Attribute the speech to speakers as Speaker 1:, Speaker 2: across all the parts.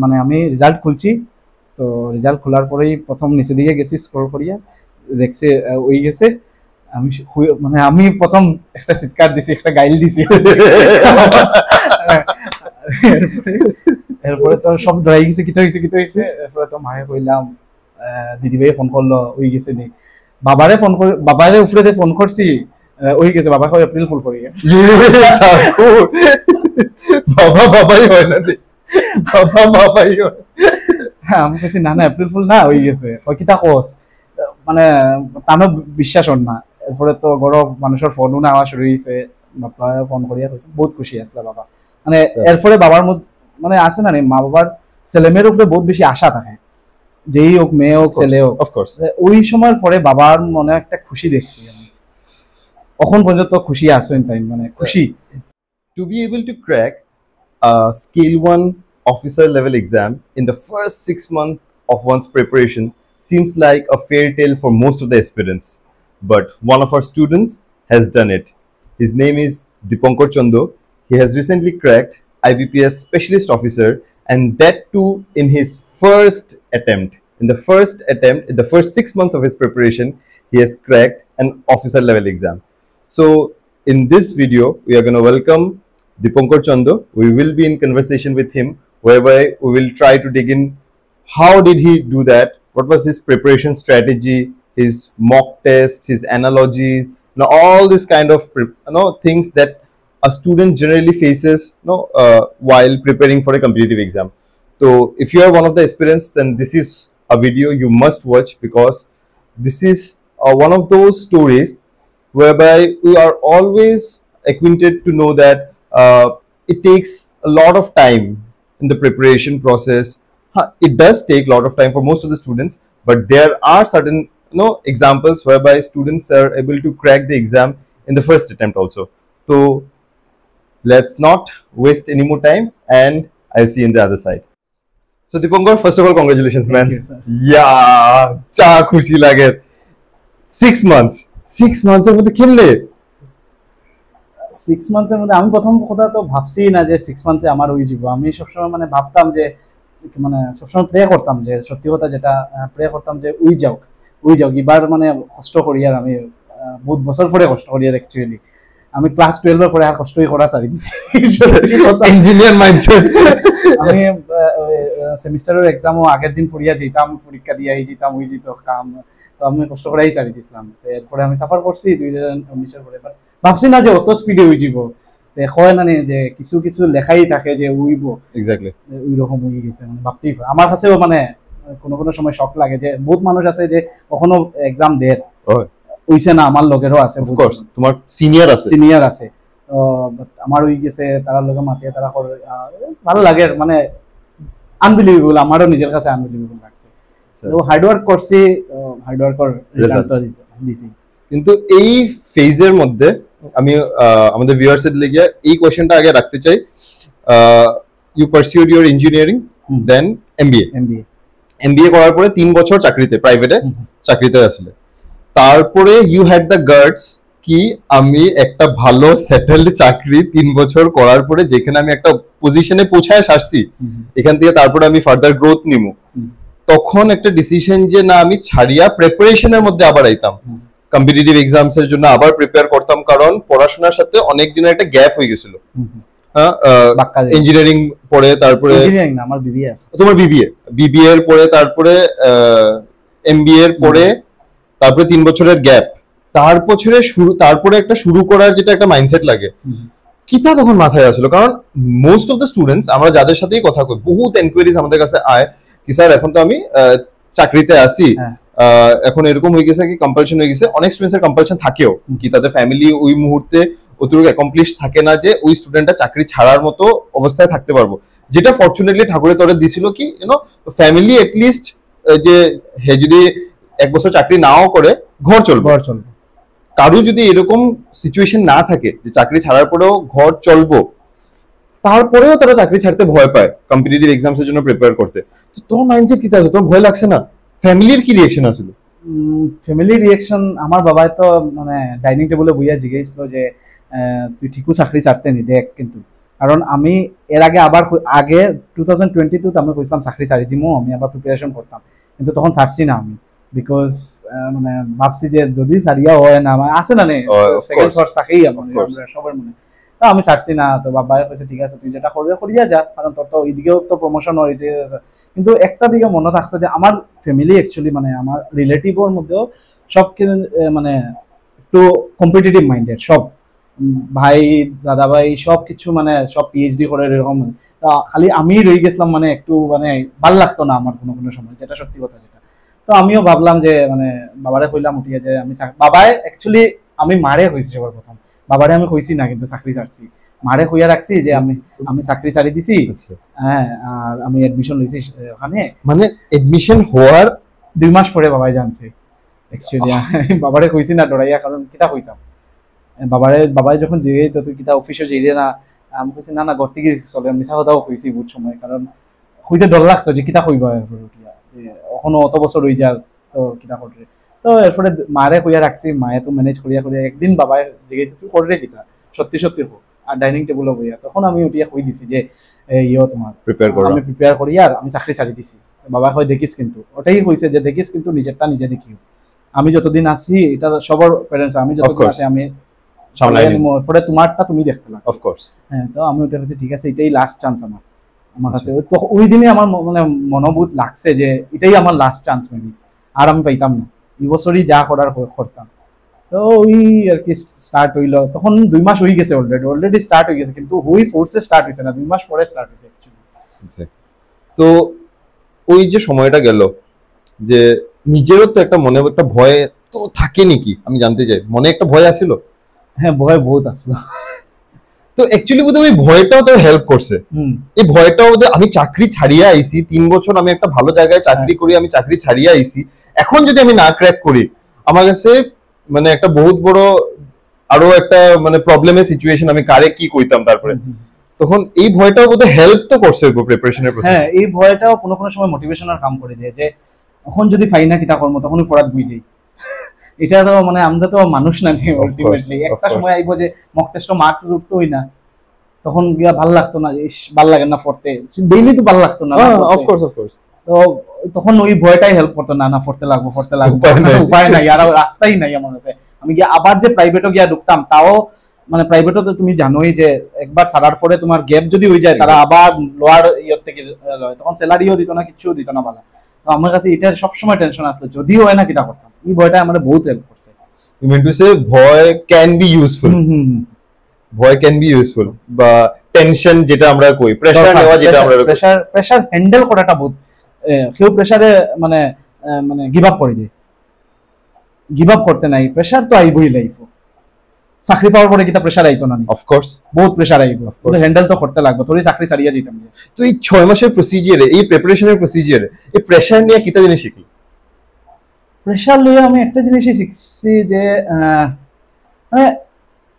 Speaker 1: মানে আমি রেজাল্ট খুলছি, তো রেজাল্ট খোলার পরেই প্রথম নিচে দিকে গেছি স্ক্রল করিয়া, দেখছি ওই গেছে। আমি মানে আমি প্রথম একটা চিৎকার দিছি, একটা গাইল দিছি। এরপরে তো সব ডরাই গেছে, কিতা হয়েছে। এরপরে তো মায়ে কইলাম, দিদি ভাই ফোন করলো, ওই গেছে নি। বাবারে ফোন করে, বাবারে উপরে ফোন করছি, ওই গেছে। বাবা কই এপ্রিল ফুল করি।
Speaker 2: বাবা বাবাই হয় না, বাবা বাবাই হয়।
Speaker 1: হ্যাঁ, আমি কইছি না এপ্রিল ফুল না, হয়ে গেছে। ওই কিতা কোস, মানে তানো বিশ্বাস হন না। এরপরে তো গরম মানুষের ফোনও না আওয়া শুরু হয়েছে। বাবা ফোন করিয়া কইছে, বহুত খুশি আসলে বাবা। মানে এরপরে বাবার মধ্যে মানে আছে না মা বাবার ছেলে মেয়ের উপরে বহুত বেশি আশা থাকে, যেই হোক মেয়ে হোক ছেলে হোক। ওই সময়ের পরে বাবার মনে একটা খুশি দেখছি আমি, এখন পর্যন্ত খুশি আছেন তাই, মানে খুশি।
Speaker 2: To be able to crack a scale 1 officer level exam in the first 6 months of one's preparation seems like a fairy tale for most of the aspirants, but one of our students has done it. His name is Dipankar Chando. He has recently cracked IBPS specialist officer, and that too in his first attempt. In the first 6 months of his preparation, he has cracked an officer level exam. So in this video, we are going to welcome Dipankar Chando. We will be in conversation with him, whereby we will try to dig in how did he do that, what was his preparation strategy, his mock test, his analogies, all this kind of things that a student generally faces while preparing for a competitive exam. So if you are one of the aspirants, then this is a video you must watch, because this is one of those stories whereby we are always acquainted to know that it takes a lot of time in the preparation process. It does take a lot of time for most of the students, but there are certain examples whereby students are able to crack the exam in the first attempt also. So let's not waste any more time, and I'll see you in the other side. So Dipankar, first of all, congratulations, man.
Speaker 1: Thank you, sir.
Speaker 2: Yeah, cha khushi lage. 6 months এর মধ্যে খেললে।
Speaker 1: 6 মান্থসের মধ্যে আমি প্রথম কথা তো ভাবছি না যে 6 মান্থসে আমার হয়ে যাব। আমি সবসময় মানে ভাবতাম যে, মানে সবসময় প্রে করতাম যে, সত্যি কথা যেটা প্রে করতাম যে উই যাও এবার মানে কষ্ট করি। আর আমি বহুত বছর পরে কষ্ট করি। আর অ্যাকচুয়ালি আমি ক্লাস 12 এর পরে আর কষ্টই করা ছাড়ি দিছি।
Speaker 2: Engineer mindset.
Speaker 1: আমি সেমিস্টারের এক্সামও আগের দিন পড়িয়া যেতাম, পরীক্ষা দিয়ে যেতাম, ওই যেত কাম। তো আমি কষ্ট করাই ছাড়ি দিছিলাম। এরপরে আমি সাফার করছি 2019 পরে। ভাবছি না যে অত স্পিডে হয়ে যাব। হয় না যে কিছু কিছু লেখাই থাকে যে উইব,
Speaker 2: এক্স্যাক্টলি
Speaker 1: ওই রকম হয়ে গেছে। মানে ভাবতেই আমার কাছেও মানে কোনো সময় শক লাগে যে বহুত মানুষ আছে যে কখনো এক্সাম দেয় হইছে না। আমার লগেরও আছে,
Speaker 2: অফ কোর্স তোমার সিনিয়র আছে।
Speaker 1: তো আমার হয়ে গেছে, তারা লগে মাতিয়ে তারা ভালো লাগে, মানে আনবিলিভেবল। আমারও নিজের কাছে আনবিলিভেবল লাগছে। তো হার্ড ওয়ার্ক করছি, হার্ড ওয়ার্কের রেজাল্ট দিছি।
Speaker 2: কিন্তু এই ফেজের মধ্যে আমি আমাদের ভিউয়ার্সদের লাগিয়ে এই কোশ্চেনটা আগে রাখতে চাই। You pursued your engineering, then MBA করার পরে 3 বছর চাকরিতে, প্রাইভেটে চাকরিতে আসলে। তারপরে ইউ হ্যাড দ্য গার্ডস কি আমি একটা ভালো সেটেলড চাকরি 3 বছর করার পরে, যেখানে আমি একটা পজিশনে পৌঁছায় আসছি, এখান থেকে তারপরে আমি ফার্দার গ্রোথ নিব, তখন একটা ডিসিশন যে না আমি ছাড়িয়া প্রিপারেশনের মধ্যে আবার আইতাম, কম্পিটিটিভ এক্সামস এর জন্য আবার প্রিপেয়ার করতাম, কারণ পড়াশোনার সাথে অনেক দিনের একটা গ্যাপ হয়ে গেছিল। ইঞ্জিনিয়ারিং পড়ে তারপরে
Speaker 1: আমার বিবিএ আছে,
Speaker 2: তোমার বিবিএ এর পরে তারপরে এমবিএ এর পরে তারপরে 3 বছরের গ্যাপ, তারপরে একটা শুরু করার যেটা একটা মাইন্ডসেট লাগে, কিতা তখন মাথায় আসলো? কারণ মোস্ট অফ দ্য স্টুডেন্টস আমরা যাদের সাথেই কথা কই, বহুত এনকোয়ারিজ আমাদের কাছে আয় কি স্যার এখন তো আমি চাকরিতে আছি, এখন এরকম হয়ে গেছে কি কম্পালশন হয়ে গেছে। অনেক স্টুডেন্টসের কম্পালশন থাকেও কি তাদের ফ্যামিলি ওই মুহূর্তে অতটুকু অ্যাকমপ্লিশ থাকে না যে ওই স্টুডেন্টটা চাকরি ছাড়ার মতো অবস্থায় থাকতে পারবো, যেটা ফরচুনেটলি ঠাকুরের তরে দিছিল কি ফ্যামিলি এটলিস্ট যে হে যদি 1 বছর চাকরি নাও করে ঘর চলবে। কারো যদি এরকম সিচুয়েশন না থাকে যে চাকরি ছাড়ার পরেও ঘর চলবো, তারপরেও তারা চাকরি ছাড়তে ভয় পায় কম্পিটিটিভ এক্সামস এর জন্য প্রিপেয়ার করতে, তো তোর মাইন্ডসেট কি আছে? তোর ভয় লাগছে না? ফ্যামিলির কি রিঅ্যাকশন আসল?
Speaker 1: ফ্যামিলির রিঅ্যাকশন আমার বাবাই তো মানে ডাইনিং টেবিলে বইয়া জিজ্ঞাসছিল যে তুই ঠিকও চাকরি ছাড়তে নি দেখ, কিন্তু কারণ আমি এর আগে 2022 আমি কইছিলাম চাকরি ছাড়ি দিমু, আমি আবার প্রিপারেশন করতাম, কিন্তু তখন ছাড়ছি না আমি, বিকজ মানে ভাবছি যে যদি ছাড়িয়া হয় না আমার আছে না সেকেন্ড থটস থাকেই আমার সবার মনে। তো আমি ছাড়ছি না, তো বাবাই কইছে ঠিক আছে তুই যেটা করবে করিয়া যা, কারণ তোর তো এইদিকেও তো প্রমোশন হয়। কিন্তু একটা দিকে মনে থাকতো যে আমার ফ্যামিলি অ্যাকচুয়ালি মানে আমার রিলেটিভের মধ্যেও সব মানে একটু কম্পিটিটিভ মাইন্ডেড, সব ভাই দাদা ভাই সব কিছু মানে সব পিএইচডি করে এরকম। খালি আমি রয়ে গেছিলাম মানে একটু মানে ভাল লাগতো না আমার কোনো কোনো সময়, যেটা সত্যি কথা যেটা। তো আমিও ভাবলাম যে মানে বাবারে কইলাম উঠিয়ে যে আমি বাবাই অ্যাকচুয়ালি আমি মারে হয়েছি সবার প্রথম, বাবারে আমি কইছি না কিন্তু চাকরি ছাড়ছি, মারে কইয়া রাখছি যে আমি চাকরি ছাড়ি দিছি। হ্যাঁ, আর আমি এডমিশন লইছি ওখানে, মানে
Speaker 2: এডমিশন হওয়ার
Speaker 1: 2 মাস পরে বাবাই জানছে অ্যাকচুয়ালি। বাবারে কইছি না ডরাইয়া, কারণ কিতা কইতাম বাবাই যখন জিরে তো তুই কিতা অফিসে জিরে না, আমি কইছি না না গর্তি গিয়ে চলে, মিছা কথাও কইছি বহুত সময়, কারণ হইতে ডর লাগতো যে কিতা কইবা এখনো অত বছর হয়ে যাক তো কিতা করবে। তো এরপরে মারে কইয়া রাখছি, মায়ে তো ম্যানেজ করিয়া করিয়া একদিন বাবাই জিজ্ঞেস তুই করবে কিতা সত্যি সত্যি হোক, আর ডাইনিং টেবিলও বইয়া তখন আমি উঠিয়া কই দিছি যে তোমার আমি প্রিপেয়ার করি আর আমি চাকরি ছাড়ি দিছি। বাবা কয় দেখিস, কিন্তু ওটাই কইছে যে দেখিস কিন্তু নিজেরটা নিজে দেখিও, আমি যতদিন আছি এটা সবার প্যারেন্টস, আমি যতদিন আছি আমি পরে তোমারটা তুমি দেখতে লাগবে অফকোর্স। হ্যাঁ, তো আমি ওটা ভাবছি ঠিক আছে এটাই লাস্ট চান্স আমার কাছে। তো ওই দিনে আমার মানে মনোবোধ লাগছে যে এটাই আমার লাস্ট চান্স, মেবি আর আমি পাইতাম না, এই বছরই যা করার করতাম। তো ওই আর কি স্টার্ট হইলো, তখন 2 মাস হয়ে গেছে অলরেডি স্টার্ট হয়ে গেছে, কিন্তু ওই ফোর্সে স্টার্ট হয়েছে না, 2 মাস পরে স্টার্ট হয়েছে অ্যাকচুয়ালি।
Speaker 2: তো ওই যে সময়টা গেল, যে নিজেরও তো একটা মনে একটা ভয় তো থাকে নাকি, আমি জানতে চাই, মনে একটা ভয় আসছিল?
Speaker 1: হ্যাঁ, ভয় বহুত আসলো।
Speaker 2: তো অ্যাকচুয়ালি বোধহয় ওই ভয়টাও তো হেল্প করছে, এই ভয়টাও আমি চাকরি ছাড়িয়ে আইছি 3 বছর, আমি একটা ভালো জায়গায় চাকরি করি, আমি চাকরি ছাড়িয়ে আইছি, এখন যদি আমি না ক্র্যাক করি আমার কাছে মানে একটা বহুত বড় আরো একটা মানে প্রবলেমের সিচুয়েশন, আমি কারে কি কইতাম তারপরে, তখন এই ভয়টাও বোধহয় হেল্প তো করছে প্রিপারেশনের প্রসেসে।
Speaker 1: হ্যাঁ, এই ভয়টাও কোনো কোনো সময় মোটিভেশনাল কাম করে দেয়, যে এখন যদি ফাই না কিতা করবো তখনই ফরাত বুঝ যাই। এটা তো মানে আমরা তো মানুষ না, আলটিমেটলি একটা সময় আইবো যে মক টেস্টও মার্ক উঠতো হই না, তখন গিয়া ভাল লাগতো না, ভাল লাগে না পড়তে, ডেইলি তো ভাল লাগতো না।
Speaker 2: অফকোর্স
Speaker 1: তো তখন ওই ভয়টাই হেল্প করতো, না না পড়তে লাগবো উপায় নাই, আর রাস্তাই নাই আমার কাছে। আমি গিয়া আবার যে প্রাইভেটও গিয়া ঢুকতাম, তাও মানে প্রাইভেটও তো তুমি জানোই যে একবার ছাড়ার পরে তোমার গ্যাপ যদি হয়ে যায়, তারা আবার লোয়ার ইয়র থেকে তখন স্যালারিও দিত না, কিচ্ছুও দিত না ভালো। তো আমার কাছে এটার সবসময় টেনশন আসলো, যদিও হয় না কিটা করতাম, এই ভয়টা আমার বহুত হেল্প করছে।
Speaker 2: You mean to say ভয় ক্যান বি ইউজফুল, ভয় ক্যান বি ইউজফুল, বা টেনশন যেটা আমরা কই, প্রেসার নেওয়া যেটা আমরা
Speaker 1: প্রেসার হ্যান্ডেল করাটা বহুত, কেউ প্রেসারে মানে মানে গিভ আপ করে দেয়, গিভ আপ করতে নাই, প্রেসার তো আইবই লাইফ, চাকরি পাওয়ার পরে কিতা প্রেসার আইতো না? অফকোর্স বহুত প্রেসার আইব, কিন্তু হ্যান্ডেল তো করতে লাগবে, তোরই চাকরি ছাড়িয়া যেতাম।
Speaker 2: তো এই 6 মাসের প্রসিজিয়ারে, এই প্রিপারেশনের প্রসিজিয়ারে এই প্রেসার নিয়ে কিতা জিনিস শিখলি?
Speaker 1: প্রেসার লইয়া আমি একটা জিনিসই শিখছি যে মানে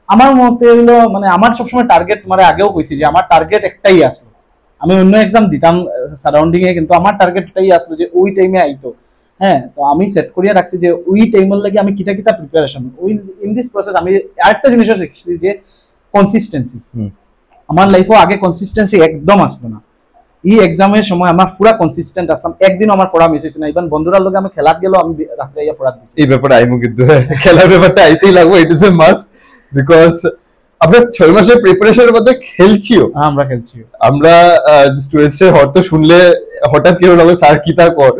Speaker 1: আমার মতে হলো মানে আমার সবসময় টার্গেট, মানে আগেও কইছি যে আমার টার্গেট একটাই আসলো, আমি অন্য এক্সাম দিতাম সারাউন্ডিং এ, কিন্তু আমার টার্গেট একটাই আসলো যে ওই টাইমে আইতো। হ্যাঁ, তো আমি সেট করিয়া রাখছি যে ওই টাইমের লাগে আমি কিটা কিটা প্রিপারেশন, ওই ইন দিস প্রসেস আমি আরেকটা জিনিসও শিখছি যে কনসিস্টেন্সি। আমার লাইফেও আগে কনসিস্টেন্সি একদম আসলো না, এই এক্সামের সময় আমার পুরা কনসিস্টেন্ট আসলাম, একদিন আমার পড়া মিস হয়েছে না, ইভেন বন্ধুরার লগে আমি খেলাত গেলেও আমি রাত্রে আইয়া পড়া দিচ্ছি।
Speaker 2: এই ব্যাপারটা আইমু, কিন্তু খেলার ব্যাপারটা আইতেই লাগবে, it is a must, because আমরা 6 মাসের প্রিপারেশনের মধ্যে খেলছিও,
Speaker 1: আমরা খেলছিও,
Speaker 2: আমরা স্টুডেন্টস এর হয়তো শুনলে হঠাৎ কেউ লাগবে স্যার কিতা কর,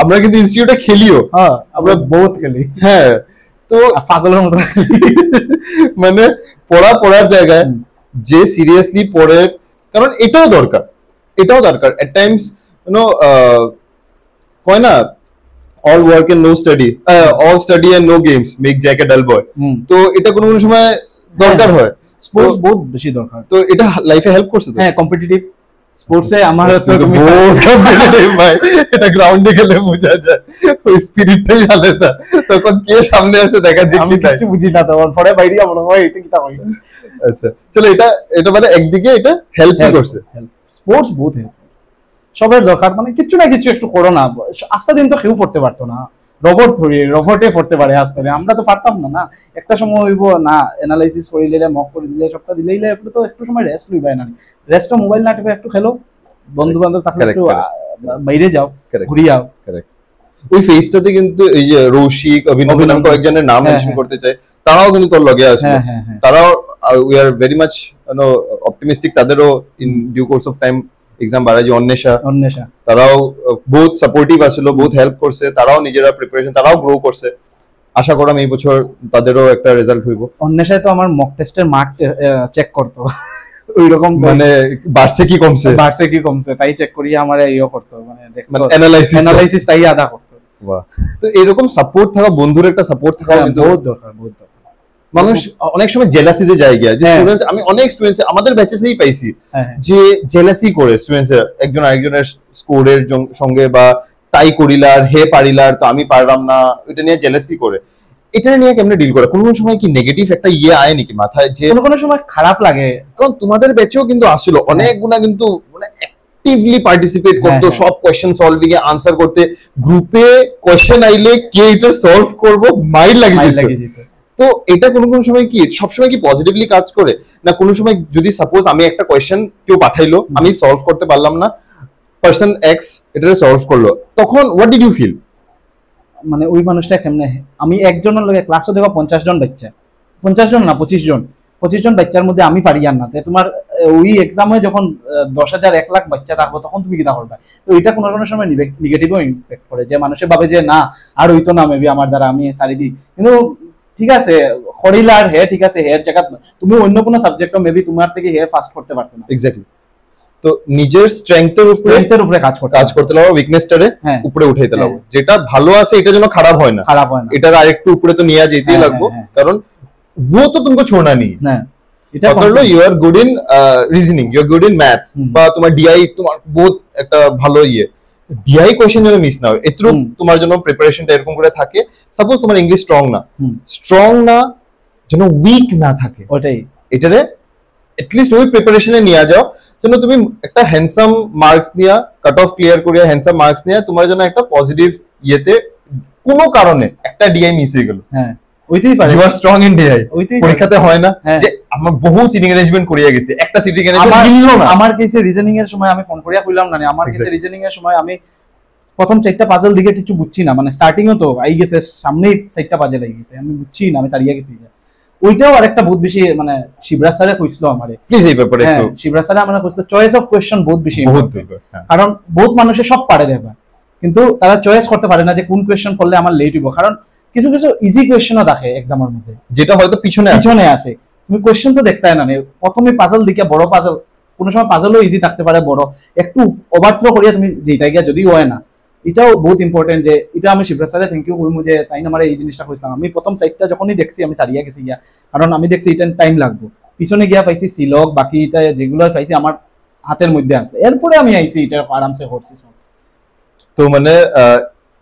Speaker 2: আমরা কিন্তু ইনস্টিটিউটে খেলিও,
Speaker 1: হ্যাঁ আমরা বহুত খেলি।
Speaker 2: হ্যাঁ, তো
Speaker 1: পাগলের মতো
Speaker 2: মানে পড়ার জায়গায় যে সিরিয়াসলি পড়ে, কারণ এটাও দরকার এট টাইমস কয় না all work and no study, all study and no games make Jack a dull boy, তো এটা কোনো কোনো সময় দরকার হয়,
Speaker 1: স্পোর্টস বহুত বেশি দরকার,
Speaker 2: তো এটা লাইফে হেল্প করছে। তো
Speaker 1: হ্যাঁ, কম্পিটিটিভ স্পোর্টসে আমার তো তুমি
Speaker 2: বহুত কম্পিটিটিভ ভাই, এটা গ্রাউন্ডে গেলে বোঝা যায়, ওই স্পিরিটটাই আলাদা, তখন কে সামনে আছে দেখা দেখি
Speaker 1: আমি কিছু বুঝি না, তখন পরে বাইরে আমরা হয় এটা কি তা হয়।
Speaker 2: আচ্ছা চলো, এটা মানে একদিকে এটা হেল্প করছে,
Speaker 1: স্পোর্টস বহুত হেল্প সবের দরকার, মানে কিছু না কিছু একটু করো না, আস্তে দিন তো কেউ পড়তে পারতো না, রোবট থরি রোবটে পড়তে পারে আস্তে আমরা তো পারতাম না না একটা সময় হইব না অ্যানালাইসিস করে দিলে মক করে দিলে সবটা দিলেই এরপরে তো একটু সময় রেস্ট লইবাই না রেস্টও মোবাইল না টিপে একটু খেলো বন্ধু বান্ধব থাকলে একটু বাইরে যাও ঘুরিয়ে যাও
Speaker 2: ওই ফেজটাতে কিন্তু এই যে রৌশিক অভিনন্দন নাম কয়েকজনের নাম মেনশন করতে চাই তারাও কিন্তু তোর লগে আসবে তারাও we are very much optimistic তাদেরও in due course of time exam বাড়াই যে অন্বেষা তারাও বহুত সাপোর্টিভ আসলো বহুত হেল্প করছে তারাও নিজেরা প্রিপারেশন তারাও গ্রো করছে আশা করাম এই বছর তাদেরও একটা রেজাল্ট হইব অন্বেষায়
Speaker 1: তো আমার মক টেস্টের মার্ক চেক করতো ওই রকম
Speaker 2: মানে বাড়ছে কি কমছে
Speaker 1: তাই চেক করিয়ে আমার ইও করতো মানে
Speaker 2: অ্যানালাইসিস
Speaker 1: তাই আদা করতো
Speaker 2: বাহ তো এরকম সাপোর্ট থাকা বন্ধুর একটা সাপোর্ট থাকা কিন্তু
Speaker 1: বহুত দরকার
Speaker 2: মানুষ অনেক সময় জেলাসিতে যায় গিয়া যে স্টুডেন্টস আমি অনেক স্টুডেন্টস আমাদের ব্যাচেসেই পাইছি যে জেলাসি করে স্টুডেন্টস একজন আরেকজনের স্কোরের সঙ্গে বা তাই করিলার হে পারিলার তো আমি পারলাম না এটা নিয়ে জেলাসি করে এটা নিয়ে কেমনে ডিল করে কোন সময় কি নেগেটিভ একটা আয় নাকি মাথায় যে
Speaker 1: কোন সময় খারাপ লাগে
Speaker 2: কারণ তোমাদের ব্যাচেও কিন্তু আসলো অনেকগুলা কিন্তু মানে অ্যাক্টিভলি পার্টিসিপেট করতো সব কোশ্চেন সলভিং এ আনসার করতে গ্রুপে কোশ্চেন আইলে কে এটা সলভ করব মাইন্ড লাগে যেত তো এটা কোন সময় কি সবসময় কি পজিটিভলি কাজ করে না কোন সময় যদি সাপোজ আমি একটা কোশ্চেন কেউ পাঠাইলো আমি সলভ করতে পারলাম না পারসন এক্স এটা সলভ করলো তখন হোয়াট ডিড ইউ ফিল
Speaker 1: মানে ওই মানুষটা কেমনে আমি একজনের লগে ক্লাসও দেখো 50 জন বাচ্চা 50 জন না 25 জন বাচ্চার মধ্যে আমি পারি আর না তোমার ওই এক্সামে যখন 10,000 1 লাখ বাচ্চা থাকবো তখন তুমি কিনা করবে তো এটা কোনো সময় নেগেটিভও ইম্প্যাক্ট করে যে মানুষের ভাবে যে না আর হইতো না মেবি আমার দ্বারা আমি সারি দিই কিন্তু ঠিক আছে হরিলার হে ঠিক আছে হের জায়গা তুমি অন্য কোনো সাবজেক্টও মেবি তোমার থেকে হে ফাস্ট করতে পারতো না
Speaker 2: এক্স্যাক্টলি তো নিজের স্ট্রেংথের উপরে কাজ করতে লাগো উইকনেসটারে উপরে উঠাইতে লাগো যেটা ভালো আছে এটা যেন খারাপ হয় না এটার আরেকটু উপরে তো নিয়ে যেতেই লাগবো কারণ वो तो तुमको छोड़ना नहीं है पकड़ लो you are good in reasoning you are good in maths বা তোমার ডিআই তোমার বহুত একটা ভালো ডিআই কোশ্চেন যেন মিস না হয় এত্রু তোমার জন্য প্রিপারেশনটা এরকম করে থাকে সাপোজ তোমার ইংলিশ স্ট্রং না যেন উইক না থাকে
Speaker 1: ওটাই
Speaker 2: এটারে এটলিস্ট ওই প্রিপারেশনে নিয়ে যাও যেন তুমি একটা হ্যান্ডসাম মার্কস নিয়া কাট অফ ক্লিয়ার করিয়া হ্যান্ডসাম মার্কস নিয়া তোমার জন্য একটা পজিটিভ ইয়েতে কোনো কারণে একটা ডিআই মিস হয়ে গেল
Speaker 1: ওইতেই পারে
Speaker 2: you are strong in DI পরীক্ষাতে হয় না যে আমরা বহু সিটিং অ্যারেঞ্জমেন্ট করিয়া গেছি একটা সিটিং অ্যারেঞ্জমেন্ট মিললো না
Speaker 1: আমার কেসে রিজনিং এর সময় আমি ফোন করিয়া কইলাম না আমার কেসে রিজনিং এর সময় আমি প্রথম চারটা পাজল দিকে কিছু বুঝছি না মানে স্টার্টিং ও তো আই গেছে সামনেই চারটা পাজল আই গেছে আমি বুঝছি না আমি সারিয়া গেছি ওইটাও আরেকটা বহুত বেশি মানে শিবরাজ স্যারে কইছিল আমারে
Speaker 2: প্লিজ এই ব্যাপারে একটু
Speaker 1: শিবরাজ স্যারে আমারে কইছিল চয়েস অফ কোশ্চেন বহুত বেশি কারণ বহুত মানুষে সব পারে দেবা কিন্তু তারা চয়েস করতে পারে না যে কোন কোশ্চেন করলে আমার লেট হইব কারণ কিছু কিছু ইজি কোশ্চেনও দেখে এক্সামের মধ্যে
Speaker 2: যেটা হয়তো পিছনে আছে
Speaker 1: তুমি কোশ্চেন তো দেখতে হয় না প্রথমে পাজল দিকে বড় পাজল কোন সময় পাজলও ইজি থাকতে পারে বড় একটু ওভারথ্রো করিয়া তুমি যেটা গিয়া যদি হয় না এটাও বহুত ইম্পর্টেন্ট যে এটা আমি শিবরাজ স্যারে থ্যাংক ইউ কইমু যে তাই আমার এই জিনিসটা কইছিলাম আমি প্রথম সাইডটা যখনই দেখছি আমি সারিয়া গেছি গিয়া কারণ আমি দেখছি এটা টাইম লাগবে পিছনে গিয়া পাইছি সিলক বাকি এটা যেগুলো পাইছি আমার হাতের মধ্যে আসলে এরপরে আমি আইছি এটা আরামসে করছি
Speaker 2: তো মানে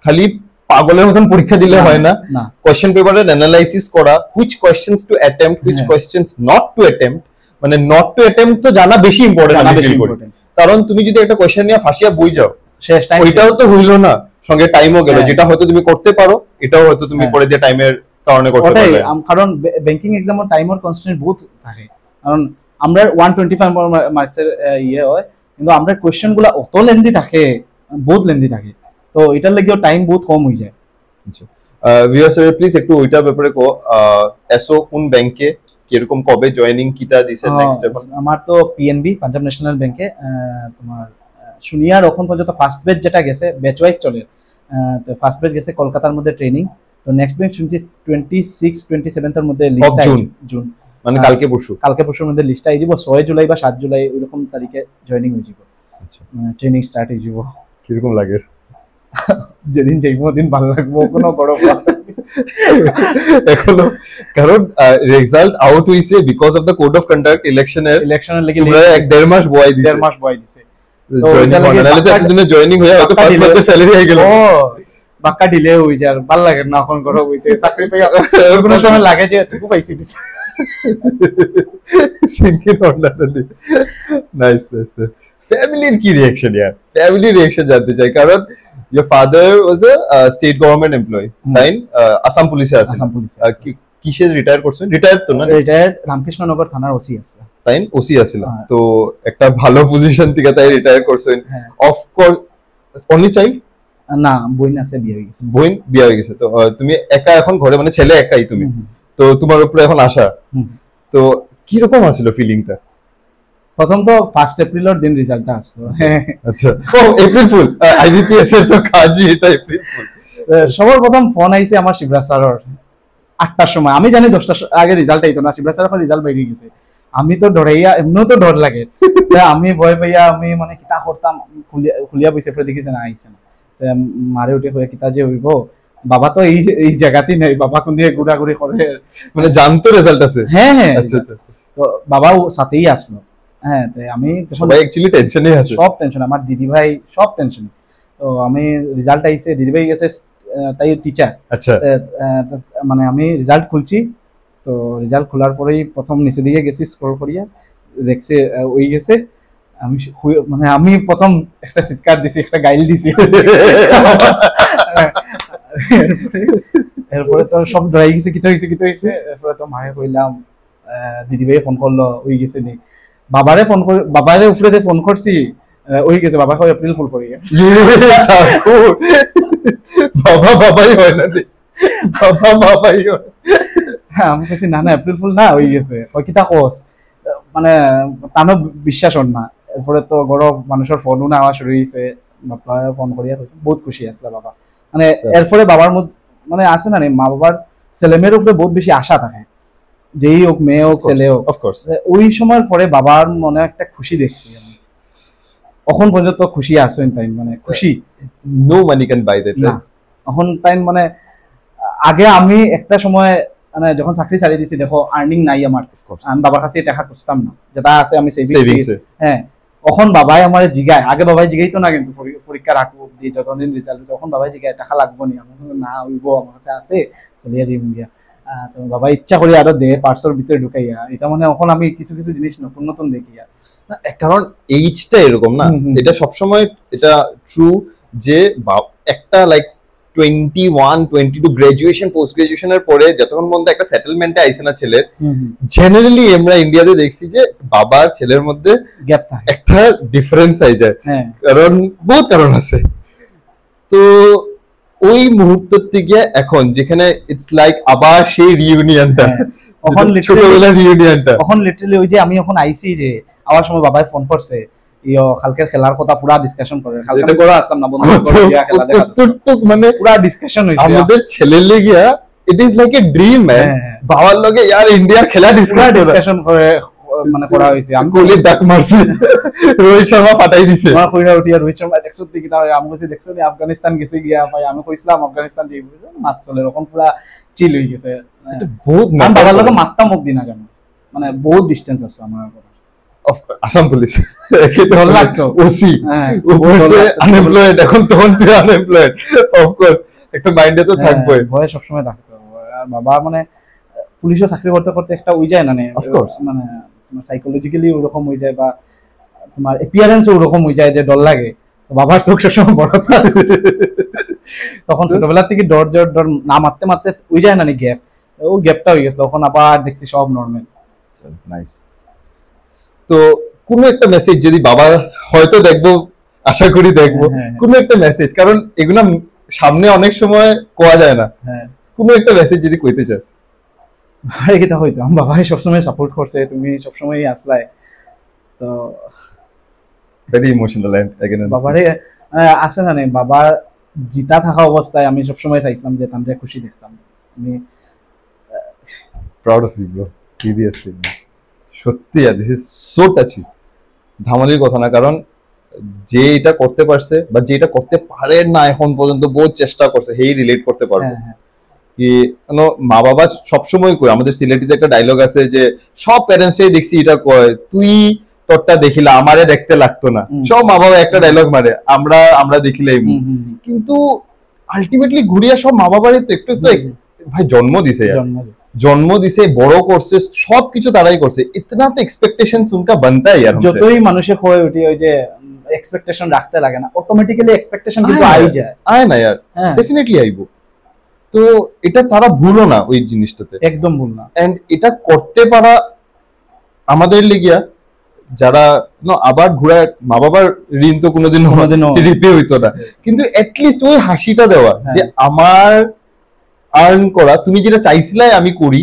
Speaker 2: খালি পাগলের মতন পরীক্ষা দিলে হয় না কোশ্চেন পেপারের অ্যানালাইসিস করা which questions to attempt which questions not to attempt মানে নট টু অ্যাটেম্প্ট তো জানা বেশি ইম্পর্টেন্ট কারণ তুমি যদি একটা কোশ্চেন নিয়ে ফাঁসিয়া বই যাও ওইটাও তো হইলো না সঙ্গে টাইমও গেল যেটা হয়তো তুমি করতে পারো এটাও হয়তো তুমি করে দিয়ে টাইমের কারণে করতে পারবে
Speaker 1: কারণ ব্যাংকিং এক্সামের টাইমের কনস্ট্যান্ট বহুত থাকে কারণ আমরা 125 মার্কসের হয় কিন্তু আমরা কোশ্চেনগুলো অত লেন্দি থাকে বহুত লেন্দি থাকে তো এটার লাগেও টাইম বহুত কম হয়ে যায়
Speaker 2: আচ্ছা ভিউয়ার্স প্লিজ একটু ওইটা ব্যাপারে কো এসও কোন ব্যাংকে কিরকম কবে জয়েনিং কিতা দিছে নেক্সট স্টেপ
Speaker 1: আমার তো পিএনবি পাঞ্জাব ন্যাশনাল ব্যাংকে তোমার শুনিয়ার এখন পর্যন্ত ফার্স্ট ব্যাচ যেটা গেছে ব্যাচ ওয়াইজ চলে তো ফার্স্ট ব্যাচ গেছে কলকাতার মধ্যে ট্রেনিং তো নেক্সট ব্যাচ শুনছি 26 27 এর মধ্যে লিস্ট জুন
Speaker 2: মানে কালকে
Speaker 1: পরশুর মধ্যে লিস্ট আই যাব 6 জুলাই বা 7 জুলাই ওইরকম তারিখে জয়েনিং হয়ে যাব আচ্ছা ট্রেনিং স্টার্ট হয়ে যাব
Speaker 2: কিরকম লাগে
Speaker 1: যেদিন যাইবো দিন ভালো লাগবো কোনো গরম
Speaker 2: এখনো কারণ রেজাল্ট আউট হইছে because of the code of conduct ইলেকশনের
Speaker 1: লাগি
Speaker 2: তোমরা 1.5 মাস বয় দিছে তো এটা লাগে এতদিনে জয়েনিং হয়ে হয়তো ফার্স্ট মান্থে স্যালারি হয়ে গেল
Speaker 1: ও বাক্কা ডিলে হই যায় ভালো লাগে না এখন করো হইতে চাকরি পাই কোনো সময় লাগে যে ঠিকই পাইছি
Speaker 2: সিঙ্কিং অর্ডিনারি নাইস ফ্যামিলির কি রিঅ্যাকশন यार ফ্যামিলি রিঅ্যাকশন জানতে চাই কারণ your father was a state government employee, right? Assam police আছে
Speaker 1: আসাম পুলিশ
Speaker 2: কিসে রিটায়ার করছেন? রিটায়ার তো না?
Speaker 1: রিটায়ার্ড রামকৃষ্ণনগর থানার ওসি আছে
Speaker 2: তাই ওসি আছিল তো একটা ভালো পজিশন থেকে তাই রিটায়ার করছেন অফ কোর্স অনলি চাইল্ড
Speaker 1: না বইন আছে বিয়ে হয়ে গেছে
Speaker 2: বোন বিয়ে হয়ে গেছে তো তুমি একা এখন ঘরে মানে ছেলে একাই তুমি তো তোমার উপরে এখন আশা তো কি রকম আছিল ফিলিংটা
Speaker 1: প্রথম তো 1 এপ্রিলের দিন রেজাল্টটা আসলো
Speaker 2: আচ্ছা ও এপ্রিল ফুল আইবিপিএস এর তো কাজই এটা এপ্রিল ফুল
Speaker 1: সবার প্রথম ফোন আইছে আমার শিবরাজ স্যারের 8টার সময় আমি জানি 10টার আগে রেজাল্ট আইতো না শিবরাজ স্যারের রেজাল্ট বেরিয়ে গেছে আমি তো ডরাইয়া এমনিও তো ডর লাগে আমি ভয় পাইয়া আমি মানে কিতা করতাম খুলিয়া বসে পরে দেখিছে না আইছে না মারে উঠে হয়ে কিতা যে হইব বাবা তো এই জায়গাতেই নেই বাবা কোন দিয়ে ঘোরাঘুরি করে
Speaker 2: মানে জানতো রেজাল্ট আছে
Speaker 1: হ্যাঁ হ্যাঁ
Speaker 2: আচ্ছা আচ্ছা
Speaker 1: তো বাবাও সাথেই আসলো হ্যাঁ তাই আমি
Speaker 2: সবাই অ্যাকচুয়ালি টেনশনে আছে
Speaker 1: সব টেনশন আমার দিদি ভাই সব টেনশন তো আমি রেজাল্ট আইছে দিদি ভাই গেছে তাই টিচার
Speaker 2: আচ্ছা
Speaker 1: মানে আমি রেজাল্ট খুলছি তো রেজাল্ট খোলার পরেই প্রথম নিচে দিকে গেছি স্ক্রল করিয়া দেখছে ওই গেছে আমি মানে আমি প্রথম একটা চিৎকার দিছি একটা গাইল দিছি এরপরে তো সব ডরাই গেছে কিতা হয়েছে এরপরে তো মায়ে কইলাম দিদি ভাই ফোন করলো ওই গেছে নি বাবারে ফোন করে বাবারে উপরে ফোন করছি ওই গেছে বাবা কই এপ্রিল ফুল করি
Speaker 2: বাবা বাবাই হয় না বাবা বাবাই হয়
Speaker 1: হ্যাঁ আমি কইছি না এপ্রিল ফুল না হয়ে গেছে ওই কিতা কোস মানে তানো বিশ্বাস হন না এরপরে তো গরম মানুষের ফোনও না আওয়া শুরু হয়েছে বাবা ফোন করিয়া কইছে বহুত খুশি আসলে বাবা মানে এরপরে বাবার মধ্যে মানে আছে না মা বাবার ছেলে মেয়ের উপরে বহুত বেশি আশা থাকে যেই হোক মেয়ে হোক ছেলে হোক
Speaker 2: অফকোর্স
Speaker 1: ওই সময়ের পরে বাবার মনে একটা খুশি দেখছি আমি এখন পর্যন্ত খুশি আছেন তাই মানে খুশি
Speaker 2: no money can buy that
Speaker 1: না এখন তাই মানে আগে আমি একটা সময় মানে যখন চাকরি ছাড়ি দিছি দেখো আর্নিং নাই আমার আমি বাবার কাছে টাকা খুঁজতাম না যেটা আছে আমি সেভিংস হ্যাঁ এখন বাবাই আমার জিগায় আগে বাবাই জিগাইতো না কিন্তু পরীক্ষার আগ অব্দি যতদিন রেজাল্ট হচ্ছে এখন বাবাই জিগায় টাকা লাগবো নি আমি না হইব আমার কাছে আছে চলিয়া যাই গিয়া তো বাবা ইচ্ছা করি আরো দে পার্সের ভিতরে ঢুকাইয়া এটা মানে এখন আমি কিছু কিছু জিনিস নতুন নতুন দেখিয়া
Speaker 2: কারণ এইজটা এরকম না এটা সবসময় এটা ট্রু যে একটা লাইক 21-22 গ্রাজুয়েশন পোস্ট গ্রাজুয়েশনের পরে যতক্ষণ পর্যন্ত একটা সেটেলমেন্টে আইছে না ছেলের জেনারেলি আমরা ইন্ডিয়াতে দেখছি যে বাবার ছেলের মধ্যে
Speaker 1: গ্যাপ থাকে
Speaker 2: একটা ডিফারেন্স আই যায় কারণ বহুত কারণ আছে তো ওই মুহূর্ত থেকে এখন যেখানে ইটস লাইক আবার সেই রিইউনিয়নটা
Speaker 1: এখন
Speaker 2: ছোটবেলার রিইউনিয়নটা
Speaker 1: এখন লিটারালি ওই যে আমি এখন আইছি যে আওয়ার সময় বাবাই ফোন করছে কালকের খেলার কথা পুরা ডিসকাশন করে কালকে বড় আসতাম না বন্ধু খেলা দেখা
Speaker 2: মানে
Speaker 1: পুরা ডিসকাশন হইছে
Speaker 2: আমাদের ছেলে লেগিয়া it is like a dream man বাবার লগে ইয়ার ইন্ডিয়ার খেলা
Speaker 1: ডিসকাশন করে মানে করা হইছে আমি
Speaker 2: কোহলি ডাক মারছে রোহিত শর্মা ফাটাই দিছে
Speaker 1: আমার কইরা উঠিয়া রোহিত শর্মা দেখছো কি তা আমি কইছি দেখছো নি আফগানিস্তান গেছে গিয়া ভাই আমি কইছিলাম আফগানিস্তান যাইব মাত চলে এরকম পুরা চিল হই গেছে
Speaker 2: এটা বহুত
Speaker 1: আমি বাবার লগে মাত্তা মুখ দিনা জানো মানে বহুত ডিসটেন্স আছে আমার
Speaker 2: আসাম পুলিশ
Speaker 1: ওসি
Speaker 2: আনএমপ্লয়েড এখন তখন তুই আনএমপ্লয়েড অফকোর্স একটা মাইন্ডে তো থাকবে
Speaker 1: ভয় সবসময় থাকতো আর বাবা মানে পুলিশও চাকরি করতে করতে একটা হয়ে যায় না মানে সাইকোলজিক্যালি ওরকম হয়ে যায় বা তোমার এপিয়ারেন্স ওরকম হয়ে যায় যে ডর লাগে বাবার চোখ সবসময় বড় তখন ছোটবেলা থেকে ডর না মারতে মারতে হয়ে যায় না গ্যাপ ও গ্যাপটা হয়ে গেছে তখন আবার দেখছি সব নর্মাল
Speaker 2: নাইস তো কোনো একটা মেসেজ যদি বাবা হয়তো দেখবো আশা করি দেখবো কোনো একটা মেসেজ কারণ এগুলা সামনে অনেক সময় কোয়া যায় না কোনো একটা মেসেজ যদি কইতে চাস
Speaker 1: আরে কিটা হইতো আমার বাবাই সবসময় সাপোর্ট করছে তুমি সবসময় আসলাই তো
Speaker 2: ভেরি ইমোশনাল এন্ড अगेन
Speaker 1: বাবারে আছে না নেই বাবার জিতা থাকা অবস্থায় আমি সবসময় চাইছিলাম যে তামরে খুশি দেখতাম আমি
Speaker 2: proud of you bro seriously সত্যি দিস ইজ সো টাচি ধামালির কথা না কারণ যে এটা করতে পারছে বা যে এটা করতে পারে না এখন পর্যন্ত বহুত চেষ্টা করছে হেই রিলেট করতে পারবে কি মা বাবা সবসময় কয় আমাদের সিলেটিতে একটা ডায়লগ আছে যে সব প্যারেন্টসই দেখছি এটা কয় তুই তোরটা দেখিলা আমারে দেখতে লাগতো না সব মা বাবা একটা ডায়লগ মারে আমরা দেখিলাই কিন্তু আলটিমেটলি ঘুরিয়া সব মা বাবারই তো একটু তো ভাই জন্ম দিছে বড় করছে সবকিছু তারাই করছে ইতনা তো এক্সপেকটেশনস উনকা बनता है यार
Speaker 1: যতই মানুষে হয়ে উঠি ওই যে এক্সপেকটেশন রাখতে লাগে না, অটোমেটিক্যালি এক্সপেকটেশন কিন্তু আই যায়।
Speaker 2: আয় না यार, ডেফিনেটলি আইবো। তো এটা তারা ভুলো না ওই জিনিসটাতে,
Speaker 1: একদম ভুল না।
Speaker 2: এন্ড এটা করতে পারা আমাদের লিগিয়া যারা আবার ঘুরায় মা বাবার ঋণ তো কোনোদিন রিপে হইতো না, কিন্তু এটলিস্ট ওই হাসিটা দেওয়া যে আমার আর্ন করা, তুমি যেটা চাইছিলে আমি করি,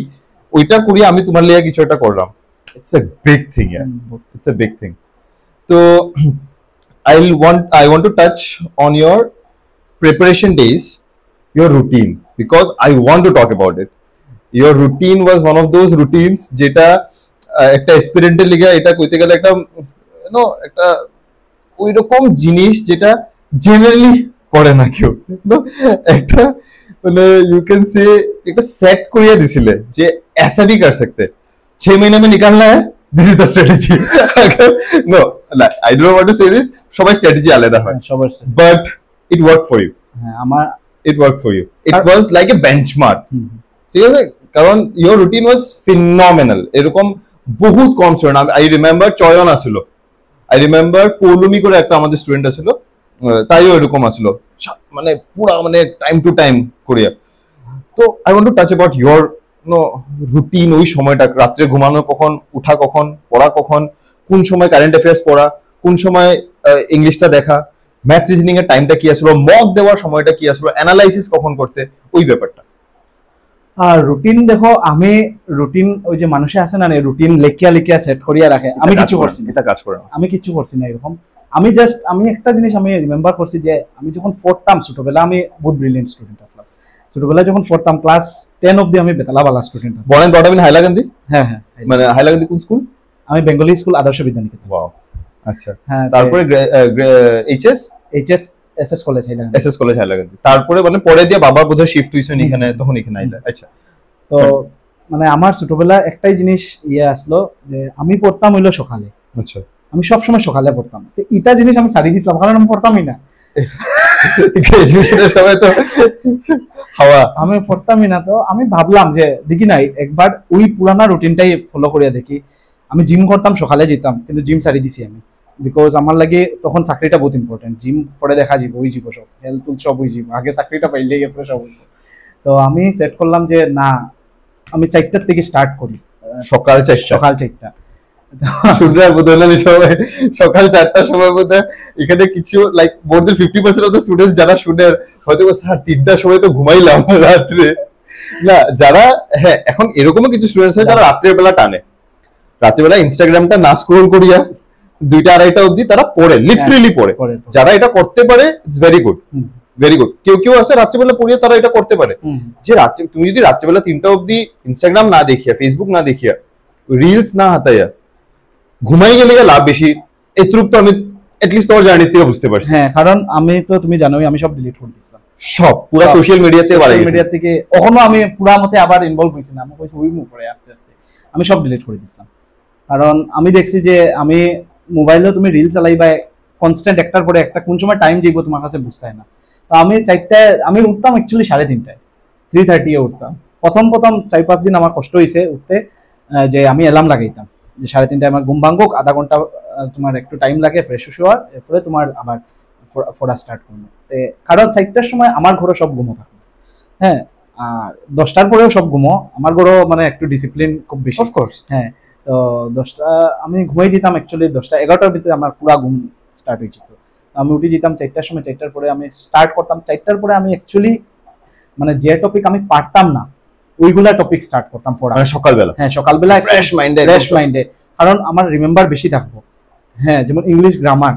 Speaker 2: ওইটা করি, আমি তোমার লিগে কিছু একটা করলাম। It's a big thing, it's a big thing. তো I want to touch on your preparation days, your routine, because I want to talk about it. Your routine was one of those routines যেটা একটা এক্সপেরিমেন্টের লিগে এটা কইতে গেলে একটা একটা ওই রকম জিনিস যেটা জেনারেলি করে না কেউ। একটা মানে ইউ ক্যান সে একটা সেট করিয়া দিছিলে যে ऐसा भी कर सकते, 6 महीने में निकालना है, this is the strategy. No, I don't want to say this, সবাই স্ট্র্যাটেজি আলাদা হয়, but it worked for you.
Speaker 1: আমার
Speaker 2: it worked for you, it was like a benchmark. ঠিক আছে, কারণ your routine was phenomenal. এরকম বহুত কম স্টুডেন্ট, আই রিমেম্বার চয়ন আসিল, আই রিমেম্বার পৌলমি করে একটা আমাদের স্টুডেন্ট আসিল, তাইও এরকম আসিল, মানে পুরা মানে টাইম টু টাইম করিয়া। তো I want to touch about your routine, ওই সময়টা, রাত্রে ঘুমানো কখন, উঠা কখন, পড়া কখন, কোন সময় কারেন্ট অ্যাফেয়ার্স পড়া, কোন সময় ইংলিশটা দেখা, ম্যাথস রিজনিং এর টাইমটা কি আসলো, মক দেওয়ার সময়টা কি আসলো, অ্যানালাইসিস কখন করতে, ওই ব্যাপারটা।
Speaker 1: রুটিন দেখো, আমি রুটিন ওই যে মানুষে আছে না রুটিন লেখিয়া লেখিয়া সেট করিয়া রাখে, আমি কিছু করছি না,
Speaker 2: এটা কাজ করে না,
Speaker 1: আমি কিছু করছি না এরকম। আমি একটা জিনিস আমি রিমেম্বার করছি যে আমি যখন পড়তাম ছোটবেলা, আমি বহুত ব্রিলিয়েন্ট স্টুডেন্ট আসলাম ছোটবেলা যখন পড়তাম, ক্লাস 10 অবধি আমি বেতালাওয়ালা স্টুডেন্ট আছি।
Speaker 2: বলেন বড় বিন হাইলাকান্দি?
Speaker 1: হ্যাঁ হ্যাঁ,
Speaker 2: মানে হাইলাকান্দি কোন স্কুল?
Speaker 1: আমি বেঙ্গলি স্কুল আদর্শ বিদ্যানিকেতন।
Speaker 2: ওয়াও, আচ্ছা। হ্যাঁ, তারপরে HS
Speaker 1: SS college Hailakandi,
Speaker 2: SS college Hailakandi, তারপরে মানে পরে দিয়ে বাবা বোধহয় শিফট হইছেন এখানে, তখন এখানে আইলা। আচ্ছা,
Speaker 1: তো মানে আমার ছোটবেলা একটাই জিনিস আসলো যে আমি পড়তাম হইলো সকালে।
Speaker 2: আচ্ছা,
Speaker 1: আমি সবসময় সকালে পড়তাম, তো এটা জিনিস আমি ছাড়িয়ে দিছিলাম, কারণ আমি পড়তামই না।
Speaker 2: গ্রাজুয়েশনের সময় তো হাওয়া, আমি
Speaker 1: পড়তামই না। তো আমি ভাবলাম যে দেখি না একবার ওই পুরানা রুটিনটাই ফলো করিয়া দেখি। আমি জিম করতাম, সকালে যেতাম, কিন্তু জিম ছাড়িয়ে দিছি আমি, বিকজ আমার লাগে তখন চাকরিটা বহুত ইম্পর্টেন্ট। জিম পরে দেখা যাব, ওই যাব সব, হেলথ সব ওই যাব, আগে চাকরিটা পাইলে এরপরে সব হইব। তো আমি সেট করলাম যে না, আমি 4টার থেকে স্টার্ট করি,
Speaker 2: সকাল 4টা। শুনরা বোধহয় সবাই সকাল 4টার সময় বোধহয় এখানে কিছু like more than 50% of the students যারা শুনে হয়তো স্যার 3টার সময় তো ঘুমাইলাম রাত্রে, না যারা, হ্যাঁ এখন এরকমও কিছু স্টুডেন্টস আছে যারা রাত্রের বেলা টানে, রাত্রের বেলা ইনস্টাগ্রামটা না স্ক্রল করিয়া 2টা 2:30 অবধি তারা পড়ে, লিটারেলি পড়ে। যারা এটা করতে পারে it's very good, very good. কেউ আছে রাত্রিবেলা পড়িয়ে তারা এটা করতে পারে, যে রাত্রে তুমি যদি রাত্রিবেলা 3টা অবধি ইনস্টাগ্রাম না দেখিয়া, ফেসবুক না দেখিয়া, রিলস না হাতাইয়া ঘুমাই গেলে লাভ বেশি, এতটুকু তো আমি এটলিস্ট তোমার জার্নি থেকে বুঝতে পারছি।
Speaker 1: হ্যাঁ, কারণ আমি তো তুমি জানোই আমি সব ডিলিট করে দিয়েছিলাম,
Speaker 2: সব পুরো সোশ্যাল মিডিয়াতে বাড়াই গেছে,
Speaker 1: মিডিয়া থেকে কখনো আমি পুরা মতে আবার ইনভলভ হইছি না, আমি কইছি ওই মুভ করে আস্তে আস্তে আমি সব ডিলিট করে দিয়েছিলাম। কারণ আমি দেখছি যে আমি মোবাইলেও তুমি রিল চালাইবা কনস্ট্যান্ট, একটার পরে একটা, কোন সময় টাইম যাইব তোমার কাছে বুঝতে হয় না। তো আমি 4টায় আমি উঠতাম, অ্যাকচুয়ালি 3:30টায়, 3:30 এ উঠতাম। প্রথম 4-5 দিন আমার কষ্ট হয়েছে উঠতে, যে আমি অ্যালার্ম লাগাইতাম যে 3:30টায় আমার ঘুম ভাঙুক, আধা ঘন্টা তোমার একটু টাইম লাগে ফ্রেশ হওয়ার, এরপরে তোমার আবার পড়া স্টার্ট করবো। কারণ 4টার সময় আমার ঘরে সব ঘুমো থাকে, হ্যাঁ, আর 10টার পরেও সব ঘুমো, আমার ঘরও মানে একটু ডিসিপ্লিন খুব বেশি, অফকোর্স। হ্যাঁ, তো 10টা আমি ঘুমাই যেতাম, অ্যাকচুয়ালি 10টা 11টার ভিতরে আমার পুরা ঘুম স্টার্ট হয়ে যেত। আমি উঠে যেতাম 4টার সময়, 4টার পরে আমি স্টার্ট করতাম। 4টার পরে আমি অ্যাকচুয়ালি মানে যে টপিক আমি পারতাম না ওইগুলা টপিক স্টার্ট করতাম পড়া,
Speaker 2: মানে সকালবেলা।
Speaker 1: হ্যাঁ, সকালবেলা ফ্রেশ মাইন্ডে, কারণ আমার রিমেম্বার বেশি থাকবো। হ্যাঁ, যেমন ইংলিশ গ্রামার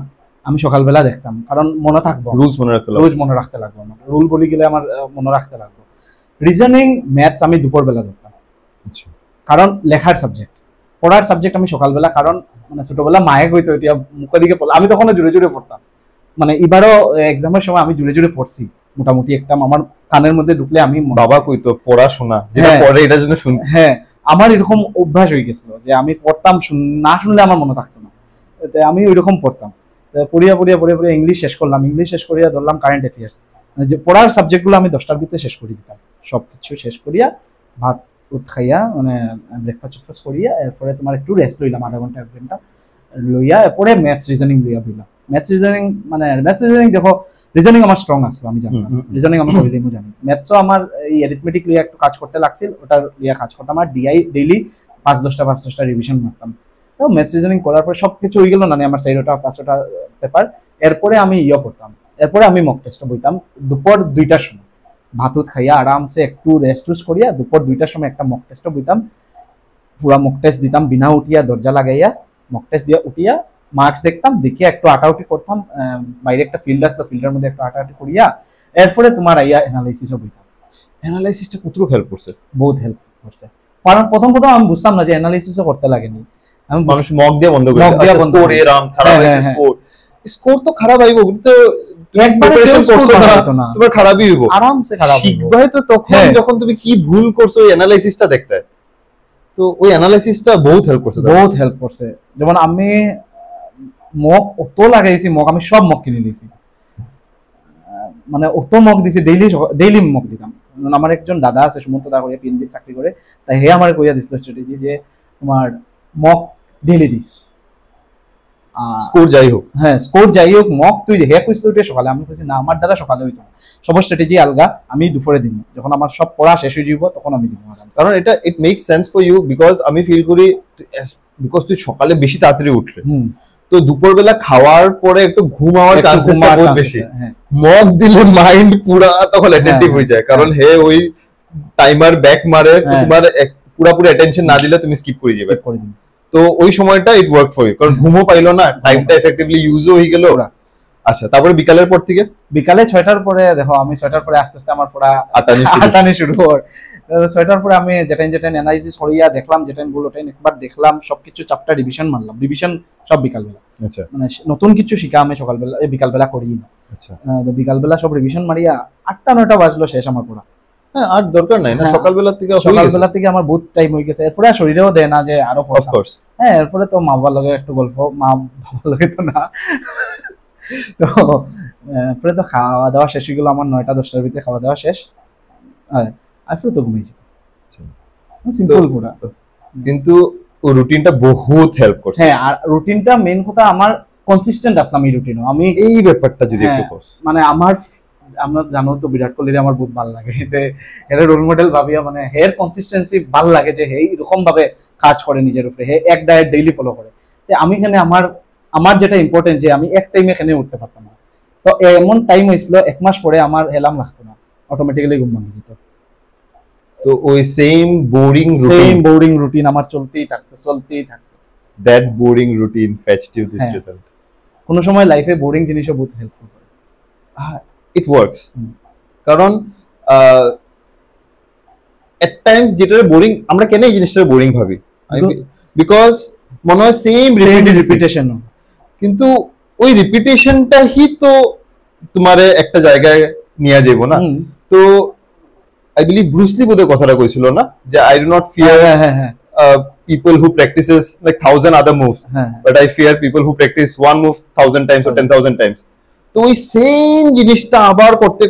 Speaker 1: আমি সকালবেলা দেখতাম, কারণ মনে থাকবো, রুলস মনে রাখতে লাগবো, আমার রুল বলি গেলে আমার মনে রাখতে লাগবো। রিজনিং, ম্যাথস আমি দুপুরবেলা ধরতাম, কারণ লেখার সাবজেক্ট, পড়ার সাবজেক্ট আমি সকালবেলা, কারণ মানে ছোটবেলা মায়ে কইতো এটা মুখের দিকে পড়লো, আমি তখন জোরে জোরে পড়তাম। মানে এবারও এক্সামের সময় আমি জোরে জোরে পড়ছি, মোটামুটি একটা আমার কানের মধ্যে ঢুকলে আমি,
Speaker 2: বাবা কইতো পড়াশোনা যেটা পড়ে এটার জন্য শুন,
Speaker 1: হ্যাঁ, আমার এরকম অভ্যাস হয়ে গেছিল যে আমি পড়তাম, না শুনলে আমার মনে থাকতো না, আমি ওইরকম পড়তাম। পড়িয়া ইংলিশ শেষ করলাম, ইংলিশ শেষ করিয়া ধরলাম কারেন্ট অ্যাফেয়ার্স, যে পড়ার সাবজেক্টগুলো আমি 10টার ভিতরে শেষ করে দিতাম, সবকিছু শেষ করিয়া ভাত খাইয়া মানে ব্রেকফাস্ট করিয়া, এরপরে তোমার একটু রেস্ট লইলাম, আধা ঘন্টা 1 ঘন্টা লইয়া, এরপরে ম্যাথস রিজনিং লইয়া বইলাম। ম্যাথস রিজনিং মানে ম্যাথস রিজনিং দেখো রিজনিং আমার স্ট্রং আসলো আমি জানি রিজনিং আমার করিলেই জানি ম্যাথসও আমার এই অ্যারিথমেটিক লিয়ে একটু কাজ করতে লাগছিল ওটার লিয়ে কাজ করতাম আর ডিআই ডেইলি 5-10টা রিভিশন মারতাম তো ম্যাথস রিজনিং করার পর সবকিছু হয়ে গেল না আমার 4টা-5টা পেপার এরপরে আমি পড়তাম এরপরে আমি মক টেস্ট বইতাম দুপুর 2টার সময় ভাতুত খাইয়া আরামসে একটু রেস্ট করিয়া দুপুর 2টার সময় একটা মক টেস্ট বইতাম পুরা মক টেস্ট দিতাম বিনা উঠিয়া দরজা লাগাইয়া মক টেস্ট দিয়া উঠিয়া মার্কস দেখতাম দেখিয়া একটু আটাউটি করতাম বাইরে একটা ফিল্ড আসলো ফিল্ডের মধ্যে একটু আটাউটি করিয়া এরপরে তোমার আইয়া অ্যানালাইসিসও বইতাম
Speaker 2: অ্যানালাইসিসটা কতটুকু হেল্প করছে
Speaker 1: বহুত হেল্প করছে কারণ প্রথম আমি বুঝতাম না যে অ্যানালাইসিসও করতে লাগেনি আমি
Speaker 2: মানুষ মক দিয়ে বন্ধ করে স্কোর এরাম খারাপ হয়েছে স্কোর তো খারাপ আইবো কিন্তু প্রিপারেশন করছো না তোমার খারাপই হইবো
Speaker 1: আরামসে খারাপ
Speaker 2: শিখবাই তো তখন যখন তুমি কি ভুল করছো ওই অ্যানালাইসিসটা দেখতে তো ওই অ্যানালাইসিসটা বহুত হেল্প করছে
Speaker 1: যেমন আমি মক অত লাগাইছি মক আমি সব মক কিনে নিয়েছি মানে অত মক দিছি ডেইলি মক দিতাম আমার একজন দাদা আছে সুমন্ত দা কইয়া পিএনবি চাকরি করে তাই হে আমার কইয়া দিছিল স্ট্র্যাটেজি যে তোমার মক ডেইলি দিস
Speaker 2: স্কোর যাই
Speaker 1: হোক মক তুই হে কইছিল উঠে সকালে আমি কইছি না আমার দ্বারা সকালে হইতো সব স্ট্র্যাটেজি আলগা আমি দুপুরে দিব যখন আমার সব পড়া শেষ হয়ে যাব তখন আমি দিব
Speaker 2: কারণ এটা it makes sense for you because আমি ফিল করি বিকজ তুই সকালে বেশি তাড়াতাড়ি উঠলে তো দুপুরবেলা খাওয়ার পরে একটু ঘুমাওয়ার চান্সেসটা বহুত বেশি মক দিলে মাইন্ড পুরা তখন অ্যাটেন্টিভ হয়ে যায় কারণ হে ওই টাইমার ব্যাক মারে তো তোমার পুরোপুরি অ্যাটেনশন না দিলে তুমি স্কিপ করে দিবে তো ওই সময়টা ইট ওয়ার্ক ফর ইউ কারণ ঘুমও পাইলো না টাইমটা এফেক্টিভলি ইউজও হয়ে গেল আচ্ছা তারপরে বিকালের পর থেকে
Speaker 1: বিকালে 6টার পরে দেখো আমি 6টার পরে আস্তে আস্তে আমার পুরা আটানি শুরু হয় 6টার পরে আমি যেটা অ্যানালাইসিস করিয়া দেখলাম যেটা গুলো একবার দেখলাম সবকিছু চ্যাপ্টার রিভিশন সব বিকালবেলা
Speaker 2: আচ্ছা
Speaker 1: মানে নতুন কিছু শিখা আমি সকালবেলা বিকালবেলা করি না
Speaker 2: আচ্ছা
Speaker 1: বিকালবেলা সব রিভিশন মারিয়া 8টা-9টা বাজলো শেষ আমার পুরা
Speaker 2: হ্যাঁ আর দরকার নাই না সকালবেলা থেকে
Speaker 1: আমার বহুত টাইম হয়ে গেছে এরপরে শরীরেও দেয় না যে আরো
Speaker 2: অফ কোর্স
Speaker 1: হ্যাঁ এরপরে তো মা বাবার লগে একটু গল্প মা বাবার লগে তো না তো এরপরে তো খাওয়া দাওয়া শেষ হয়ে গেল আমার 9টা-10টার ভিতরে খাওয়া দাওয়া শেষ আর তো ঘুমিয়েছি সিম্পল পুরা
Speaker 2: কিন্তু ও রুটিনটা বহুত হেল্প করছে
Speaker 1: হ্যাঁ আর রুটিনটা মেইন কথা আমার কনসিস্টেন্ট আসলাম এই রুটিনও আমি
Speaker 2: এই ব্যাপারটা যদি একটু কস
Speaker 1: মানে আমরা জানো তো বিরাট কোহলির আমার বহুত ভালো লাগে এর রোল মডেল ভাবিয়া মানে হের কনসিস্টেন্সি ভালো লাগে যে হে এরকম ভাবে কাজ করে নিজের উপরে হে এক ডায়েট ডেইলি ফলো করে তো আমি এখানে আমার যেটা ইম্পর্টেন্ট যে আমি এক টাইমে এখানে উঠতে পারতাম না তো এমন টাইম হয়েছিল 1 মাস পরে আমার হেলাম লাগতো না অটোমেটিক্যালি ঘুম ভাঙে যেত
Speaker 2: তো ওই সেম বোরিং
Speaker 1: রুটিন আমার চলতেই থাকতো
Speaker 2: that boring routine fetched you this result
Speaker 1: কোন সময় লাইফে বোরিং জিনিসও বহুত হেল্পফুল করে
Speaker 2: ইট ওয়ার্কস কারণ এট টাইমস যেটা বোরিং আমরা কেন এই জিনিসটা বোরিং ভাবি বিকজ মনে হয় সেম
Speaker 1: রিপিটেশন
Speaker 2: কিন্তু ওই রিপিটেশনটা হি তো তোমার একটা জায়গায় নিয়ে যাব না তো I believe Bruce Lee বোধহয় কথাটা কইছিল না যে I do not fear people who practices like 1000 other moves but I fear people who practice one move 1000 times or 10,000 times তো ওই সেম জিনিসটা আবার করতে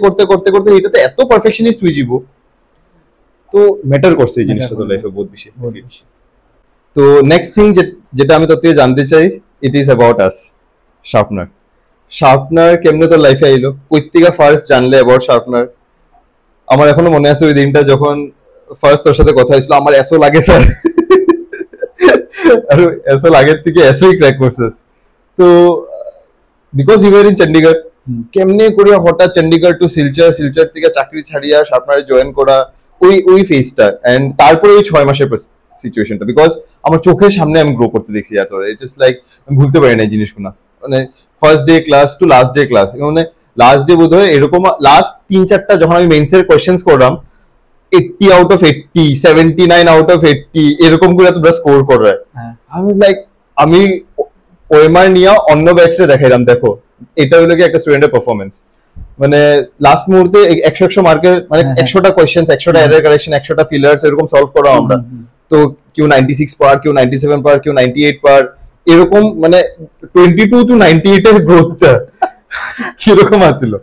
Speaker 2: এটাতে এত পারফেকশনিস্ট হয়ে যাব তো ম্যাটার করছে এই জিনিসটা তো লাইফে বহুত বেশি তো নেক্সট থিং যেটা আমি তোর থেকে জানতে চাই it is about us sharpener কেমনে তোর লাইফে আইলো কই থেকে ফার্স্ট জানলে অ্যাবাউট শার্পনার আমার এখনো মনে আছে ওই দিনটা যখন ফার্স্ট তোর সাথে কথা হয়েছিল আমার এসও লাগে স্যার আর এসও লাগের থেকে এসওই ক্র্যাক করছিস তো because you are in Chandigarh কেমনে করিয়া হঠাৎ চণ্ডীগড় টু শিলচর থেকে চাকরি ছাড়িয়া শার্পনারে জয়েন করা ওই ফেজটা এন্ড তারপরে ওই 6 মাসের সিচুয়েশনটা বিকজ আমার চোখের সামনে আমি গ্রো করতে দেখছি আর তোর ইট ইজ লাইক আমি ভুলতে পারি না এই জিনিসগুলো মানে first day class to last day class মানে লাস্ট ডে বোধহয় এরকম লাস্ট 3-4টা যখন আমি মেইনসের কোয়েশ্চেন্স করলাম 80 আউট অফ 80 79 আউট অফ 80 এরকম করে তোমরা স্কোর করে আমি লাইক আমি ওএমআর নিয়ে অন্য ব্যাচে দেখাইলাম দেখো এটা হলো কি একটা স্টুডেন্টের পারফরম্যান্স মানে লাস্ট মুহূর্তে 100 মার্কের মানে 100টা কোয়েশ্চেন্স 100টা এরর কারেকশন 100টা ফিলার্স এরকম সলভ করা আমরা তো কেউ 96 পার কেউ 97 পার কেউ 98 পার এরকম মানে 22 টু 98 এর গ্রোথটা কিরকম আছিল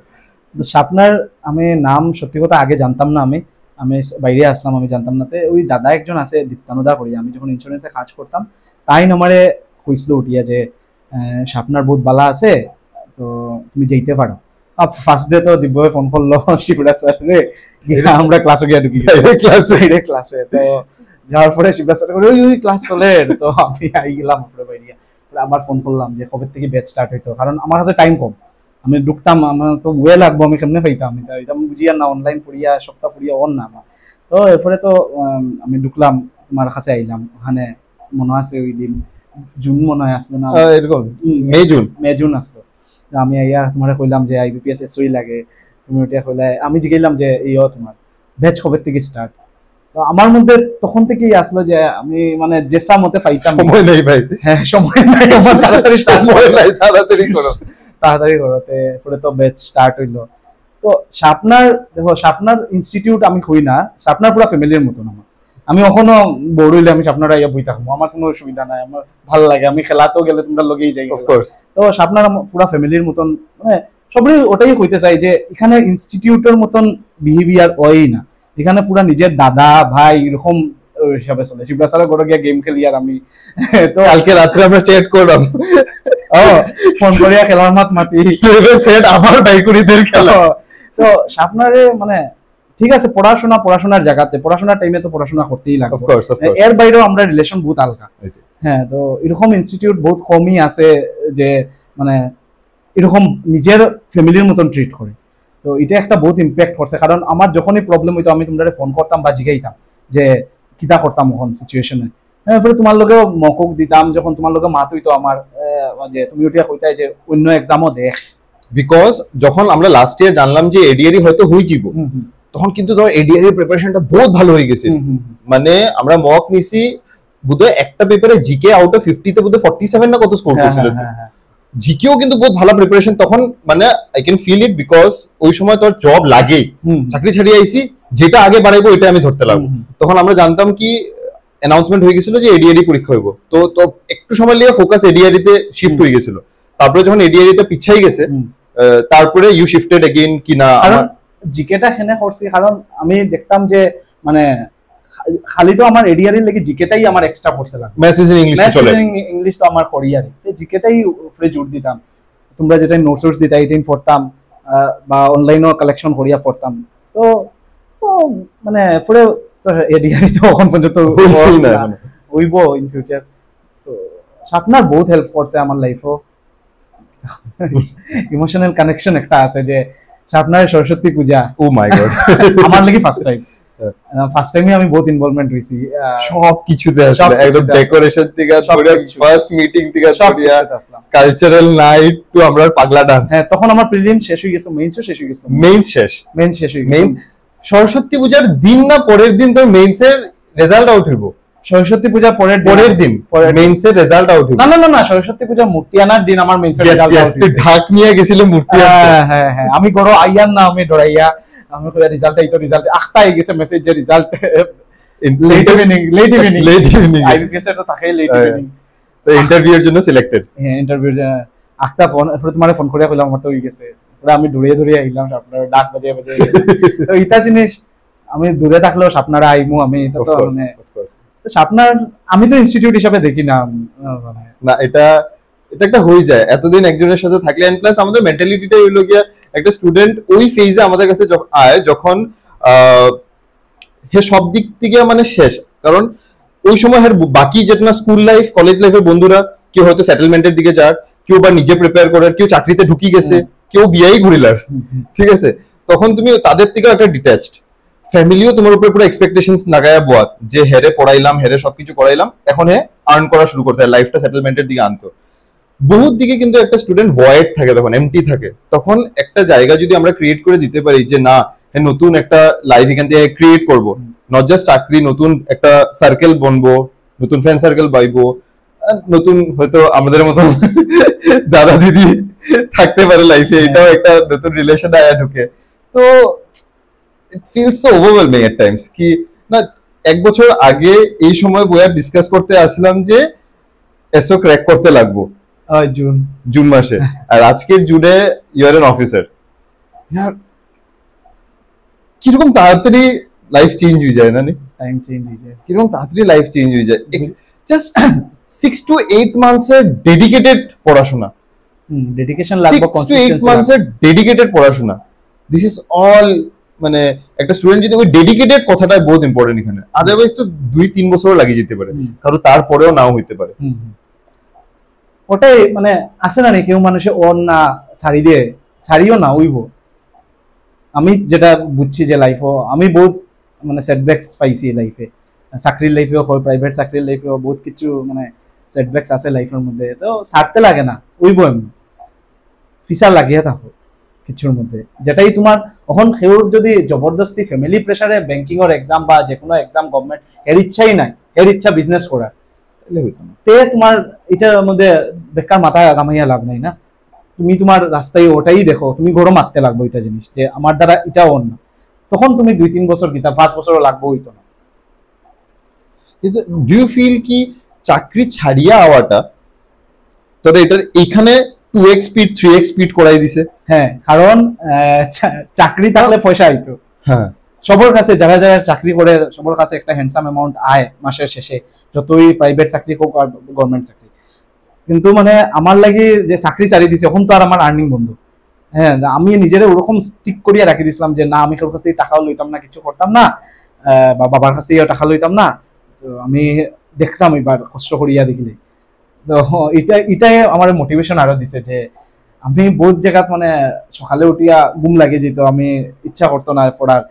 Speaker 1: শার্পনার আমি নাম সত্যি কথা আগে জানতাম না আমি বাইরে আসলাম আমি জানতাম না ওই দাদা একজন আছে দীপ্তানুদা করি আমি যখন ইন্স্যুরেন্সে কাজ করতাম তাই আমারে কইছিল উঠিয়া যে শার্পনার বহুত ভালো আছে তুমি যেতে পারো। ফার্স্ট ডে তো দিব্য ফোন করলো শিবরাজ স্যার রে আমরা ক্লাসে গিয়ে ঢুকি ক্লাসে। তো যাওয়ার পরে শিবরাজ স্যার ওই ক্লাস চলে, তো আমি আই গেলাম আপনার বাইরিয়া। আবার ফোন করলাম যে কবে থেকে ব্যাচ স্টার্ট হইতো, কারণ আমার কাছে টাইম কম, আমি ঢুকতাম আমার তো ওয়ে লাগবো, আমি কেমনে পাইতাম আমি বুঝিয়া না অনলাইন পড়িয়া সপ্তাহ পড়িয়া অন না আমার। তো এরপরে তো আমি ঢুকলাম, তোমার কাছে আইলাম। ওখানে মনে আছে ওই দিন জুন মনে হয় আসলো না,
Speaker 2: এরকম মে জুন
Speaker 1: আসলো। আমি আইয়া তোমার কইলাম যে আইবিপিএস এসই লাগে, তুমি ওটা কইলে আমি জিগাইলাম যে তোমার ব্যাচ কবে থেকে স্টার্ট। তো আমার মধ্যে তখন থেকেই আসলো যে আমি মানে যেসা মতে পাইতাম
Speaker 2: সময় নেই ভাই,
Speaker 1: হ্যাঁ সময় নাই আমার, তাড়াতাড়ি
Speaker 2: তাড়াতাড়ি করো
Speaker 1: তাড়াতাড়ি করতে পরে তো ব্যাচ স্টার্ট হইলো। তো শাপনার দেখো, শাপনার ইনস্টিটিউট আমি কই না, শাপনার পুরো ফ্যামিলির মতন আমার। আমি কখনো বড় হইলে আমি শাপনার আইয়া বই থাকবো, আমার কোনো অসুবিধা নাই, আমার ভালো লাগে, আমি খেলাতেও গেলে তোমরা লগেই যাই। তো শাপনার পুরো ফ্যামিলির মতন, মানে সবাই ওটাই কইতে চাই যে এখানে ইনস্টিটিউটের মতন বিহেভিয়ার হয় না, এখানে পুরা নিজের দাদা ভাই এরকম হিসাবে চলে। শিবরাজ স্যারের ঘরে গিয়ে গেম খেলি আর আমি, তো
Speaker 2: কালকে রাত্রে আমরা চ্যাট করলাম,
Speaker 1: ফোন করিয়া খেলার মাত মাতি
Speaker 2: সেট আমার বাইকুরিদের খেলা।
Speaker 1: তো শাপনারে মানে ঠিক আছে পড়াশোনার জায়গাতে, পড়াশোনার টাইমে তো পড়াশোনা করতেই লাগবে, এর বাইরেও আমরা রিলেশন বহুত আলগা। হ্যাঁ, তো এরকম ইনস্টিটিউট বহুত কমই আছে যে মানে এরকম নিজের ফ্যামিলির মতন ট্রিট করে। তো এটা একটা বহুত ইম্প্যাক্ট করছে, কারণ আমার যখনই প্রবলেম হইতো আমি তোমরা ফোন করতাম বা জিগাইতাম যে কিতা করতাম ওখান সিচুয়েশনে, এরপরে তোমার লগেও মকক দিতাম, যখন তোমার লগে মাত হইতো আমার যে তুমি ওটা কইতাই যে অন্য এক্সামও দেখ।
Speaker 2: বিকজ যখন আমরা লাস্ট ইয়ার জানলাম যে এডিআরই হয়তো হয়ে যাব, তখন কিন্তু ধর এডিআরই প্রিপারেশনটা বহুত ভালো হয়ে গেছে। মানে আমরা মক নিছি বোধহয় একটা পেপারে জিকে আউট অফ 50 তে বোধহয় 47 না কত স্কোর করেছিল, জিকেও কিন্তু বহুত ভালো প্রিপারেশন। তখন মানে I can feel it, because ওই সময় তোর জব লাগে, চাকরি ছাড়িয়ে আইছি, যেটা আগে বাড়াইবো এটা আমি ধরতে লাগবো। তখন আমরা জানতাম কি অ্যানাউন্সমেন্ট হয়ে গেছিল যে এডিআরই পরীক্ষা হইব, তো তো একটু সময় লিয়ে ফোকাস এডিআরই তে শিফট হয়ে গেছিল। তারপরে যখন এডিআরই টা পিছাই গেছে, তারপরে ইউ শিফটেড এগেইন কিনা।
Speaker 1: কারণ জিকেটা হেনে করছি, কারণ আমি দেখতাম যে মানে খালি তো আমার এডিআরই লাগি জিকেটাই আমার এক্সট্রা পড়তে লাগে,
Speaker 2: ম্যাথস ইন ইংলিশ চলে,
Speaker 1: ইংলিশ তো আমার করিয়ারই, তো জিকেটাই উপরে জোর দিতাম। তোমরা যেটা নোটস দিতা এটাই পড়তাম, বা অনলাইনও কালেকশন করিয়া পড়তাম। তো মানে পরে এডিআরই তো এখন পর্যন্ত হইব ইন ফিউচার। তো শাপনার বহুত হেল্প করছে আমার লাইফও, ইমোশনাল কানেকশন একটা আছে যে শাপনার সরস্বতী পূজা,
Speaker 2: ও মাই গড
Speaker 1: আমার লাগি ফার্স্ট টাইমে আমি বহুত ইনভলভমেন্ট হইছি
Speaker 2: সব কিছুতে, আসলে একদম ডেকোরেশন থেকে ধরে ফার্স্ট মিটিং থেকে ধরিয়া কালচারাল নাইট টু আমরা পাগলা ডান্স।
Speaker 1: হ্যাঁ, তখন আমার প্রিলিম শেষ হয়ে গেছে, মেইনসও শেষ হয়ে গেছে,
Speaker 2: মেইন শেষ হয়ে গেছে। সরস্বতী পূজার দিন না পরের দিন তোর মেইনসের রেজাল্ট আউট হইব?
Speaker 1: সরস্বতী পূজা পরের দিন
Speaker 2: মেইনসের রেজাল্ট আউট হইব।
Speaker 1: না সরস্বতী পূজা মূর্তি আনার দিন আমার মেইনসের রেজাল্ট আউট হইছে।
Speaker 2: ঢাক নিয়ে গেছিল মূর্তি আনতে।
Speaker 1: হ্যাঁ আমি গরো আইয়ান না, আমি ডরাইয়া আমি কই রেজাল্ট এই তো রেজাল্ট আখতা হয়ে গেছে, মেসেজ যে রেজাল্ট লেট ইভিনিং আইবিপিএস এর তো থাকে লেট ইভিনিং।
Speaker 2: তো ইন্টারভিউর জন্য সিলেক্টেড?
Speaker 1: হ্যাঁ, ইন্টারভিউ আখতা ফোন এরপরে তোমারে ফোন করিয়া কইলাম আমার তো হয়ে গেছে, পুরো আমি দৌড়িয়ে আইলাম আপনার ডাক বাজে তো ইতা জিনিস আমি দূরে থাকলেও আপনারা আইমু আমি, এটা তো মানে আপনার আমি তো ইনস্টিটিউট হিসেবে দেখি না,
Speaker 2: না এটা একটা হয়ে যায় এতদিন একজনের সাথে থাকলে। এন্ড প্লাস আমাদের মেন্টালিটিটাই হইলো গিয়া একটা স্টুডেন্ট ওই ফেজে আমাদের কাছে আয় যখন হে সব দিক থেকে মানে শেষ, কারণ ওই সময় হের বাকি যেটা স্কুল লাইফ কলেজ লাইফের বন্ধুরা কেউ হয়তো সেটেলমেন্টের দিকে যার, কেউ বা নিজে প্রিপেয়ার করার, কেউ চাকরিতে ঢুকি গেছে, কেউ বিয়াই ঘুরিলার, ঠিক আছে? তখন তুমি তাদের থেকে একটা ডিট্যাচড, ফ্যামিলিও তোমার উপরে পুরো এক্সপেকটেশনস লাগায়া বোয়াত যে হেরে পড়াইলাম, হেরে সবকিছু করাইলাম, এখন হে আর্ন করা শুরু করতে হয়, লাইফটা সেটেলমেন্টের দিকে আনতো। বহুত দিকে কিন্তু একটা স্টুডেন্ট ভয়েড থাকে, তখন এমটি থাকে। তখন একটা জায়গা যদি আমরা ক্রিয়েট করে দিতে পারি যে না নতুন একটা লাইফ এখান থেকে ক্রিয়েট করবো, নট জাস্ট চাকরি, নতুন একটা সার্কেল বনবো, নতুন ফ্রেন্ড সার্কেল পাইবো, নতুন হয়তো আমাদের মতন দাদা দিদি থাকতে পারে লাইফে, এটাও একটা নতুন রিলেশন আয়া ঢুকে। তো it feels so overwhelming at times কি না। এক বছর আগে এই সময় বইয়া ডিসকাস করতে আসলাম যে এসও ক্র্যাক করতে লাগবো জুন মাসে, আর আজকের জুনে ইউ আর এন অফিসার। কিরকম তাড়াতাড়ি লাইফ চেঞ্জ হয়ে যায় না?
Speaker 1: টাইম চেঞ্জ হয়ে যায়,
Speaker 2: কিরকম তাড়াতাড়ি লাইফ চেঞ্জ হয়ে যায়। জাস্ট 6 to 8 মান্থস এর ডেডিকেটেড পড়াশোনা,
Speaker 1: ডেডিকেশন লাগবে,
Speaker 2: 6 to 8 months এর ডেডিকেটেড পড়াশোনা, দিস ইজ অল। মানে একটা স্টুডেন্ট যদি ওই ডেডিকেটেড কথাটাই বহুত ইম্পর্টেন্ট এখানে, আদারওয়াইজ তো 2-3 বছরও লাগিয়ে যেতে পারে, কারণ তারপরেও নাও হইতে পারে।
Speaker 1: ওটাই মানে আছে না কেউ মানুষে ওর না ছাড়ি দিয়ে, ছাড়িও না উইব। আমি যেটা বুঝছি যে লাইফও আমি বহুত মানে সেটব্যাকস পাইছি লাইফে, চাকরির লাইফেও হয়, প্রাইভেট চাকরির লাইফেও বহুত কিছু মানে সেটব্যাকস আছে লাইফের মধ্যে, তো ছাড়তে লাগে না, উইব এমনি ফিচার লাগিয়ে থাকো কিছুর মধ্যে, যেটাই তোমার এখন সেওর যদি জবরদস্তি ফ্যামিলি প্রেসারে ব্যাংকিংয়ের এক্সাম বা যে কোনো এক্সাম গভর্নমেন্ট এর ইচ্ছাই নাই, এর ইচ্ছা বিজনেস করার, তাহলে হইতো না। তে তোমার এটার মধ্যে বেকার মাথা গামাইয়া লাভ নাই না, তুমি তোমার রাস্তায় ওটাই দেখো, তুমি গরম মারতে লাগবে ওইটা জিনিস যে আমার দ্বারা এটা অন না, তখন তুমি 2-3 বছর কিতা 5 বছরও লাগবে হইতো না।
Speaker 2: কিন্তু ডু ইউ ফিল কি চাকরি ছাড়িয়া আওয়াটা তোর এটার এইখানে 2x স্পিড 3x স্পিড করাই দিছে?
Speaker 1: হ্যাঁ, কারণ চাকরি থাকলে পয়সা আইতো।
Speaker 2: হ্যাঁ,
Speaker 1: সবার কাছে যারা যারা চাকরি করে সবার কাছে একটা হ্যান্ডসাম অ্যামাউন্ট আয় মাসের শেষে, যতই প্রাইভেট চাকরি হোক আর গভর্নমেন্ট চাকরি। কিন্তু মানে আমার লাগে যে চাকরি চালিয়ে দিছে এখন তো আর আমার আর্নিং বন্ধ। হ্যাঁ, আমি নিজের ওরকম স্টিক করিয়া রাখি দিছিলাম যে না আমি কারোর কাছে টাকাও লইতাম না, কিছু করতাম না, বা বাবার কাছে টাকা লইতাম না, তো আমি দেখতাম এবার কষ্ট করিয়া দেখিলে। তো এটাই আমার মোটিভেশন আরো দিছে যে আমি বহুত জায়গাত মানে সকালে উঠিয়া ঘুম লাগে যেত, আমি ইচ্ছা করতো না পড়ার,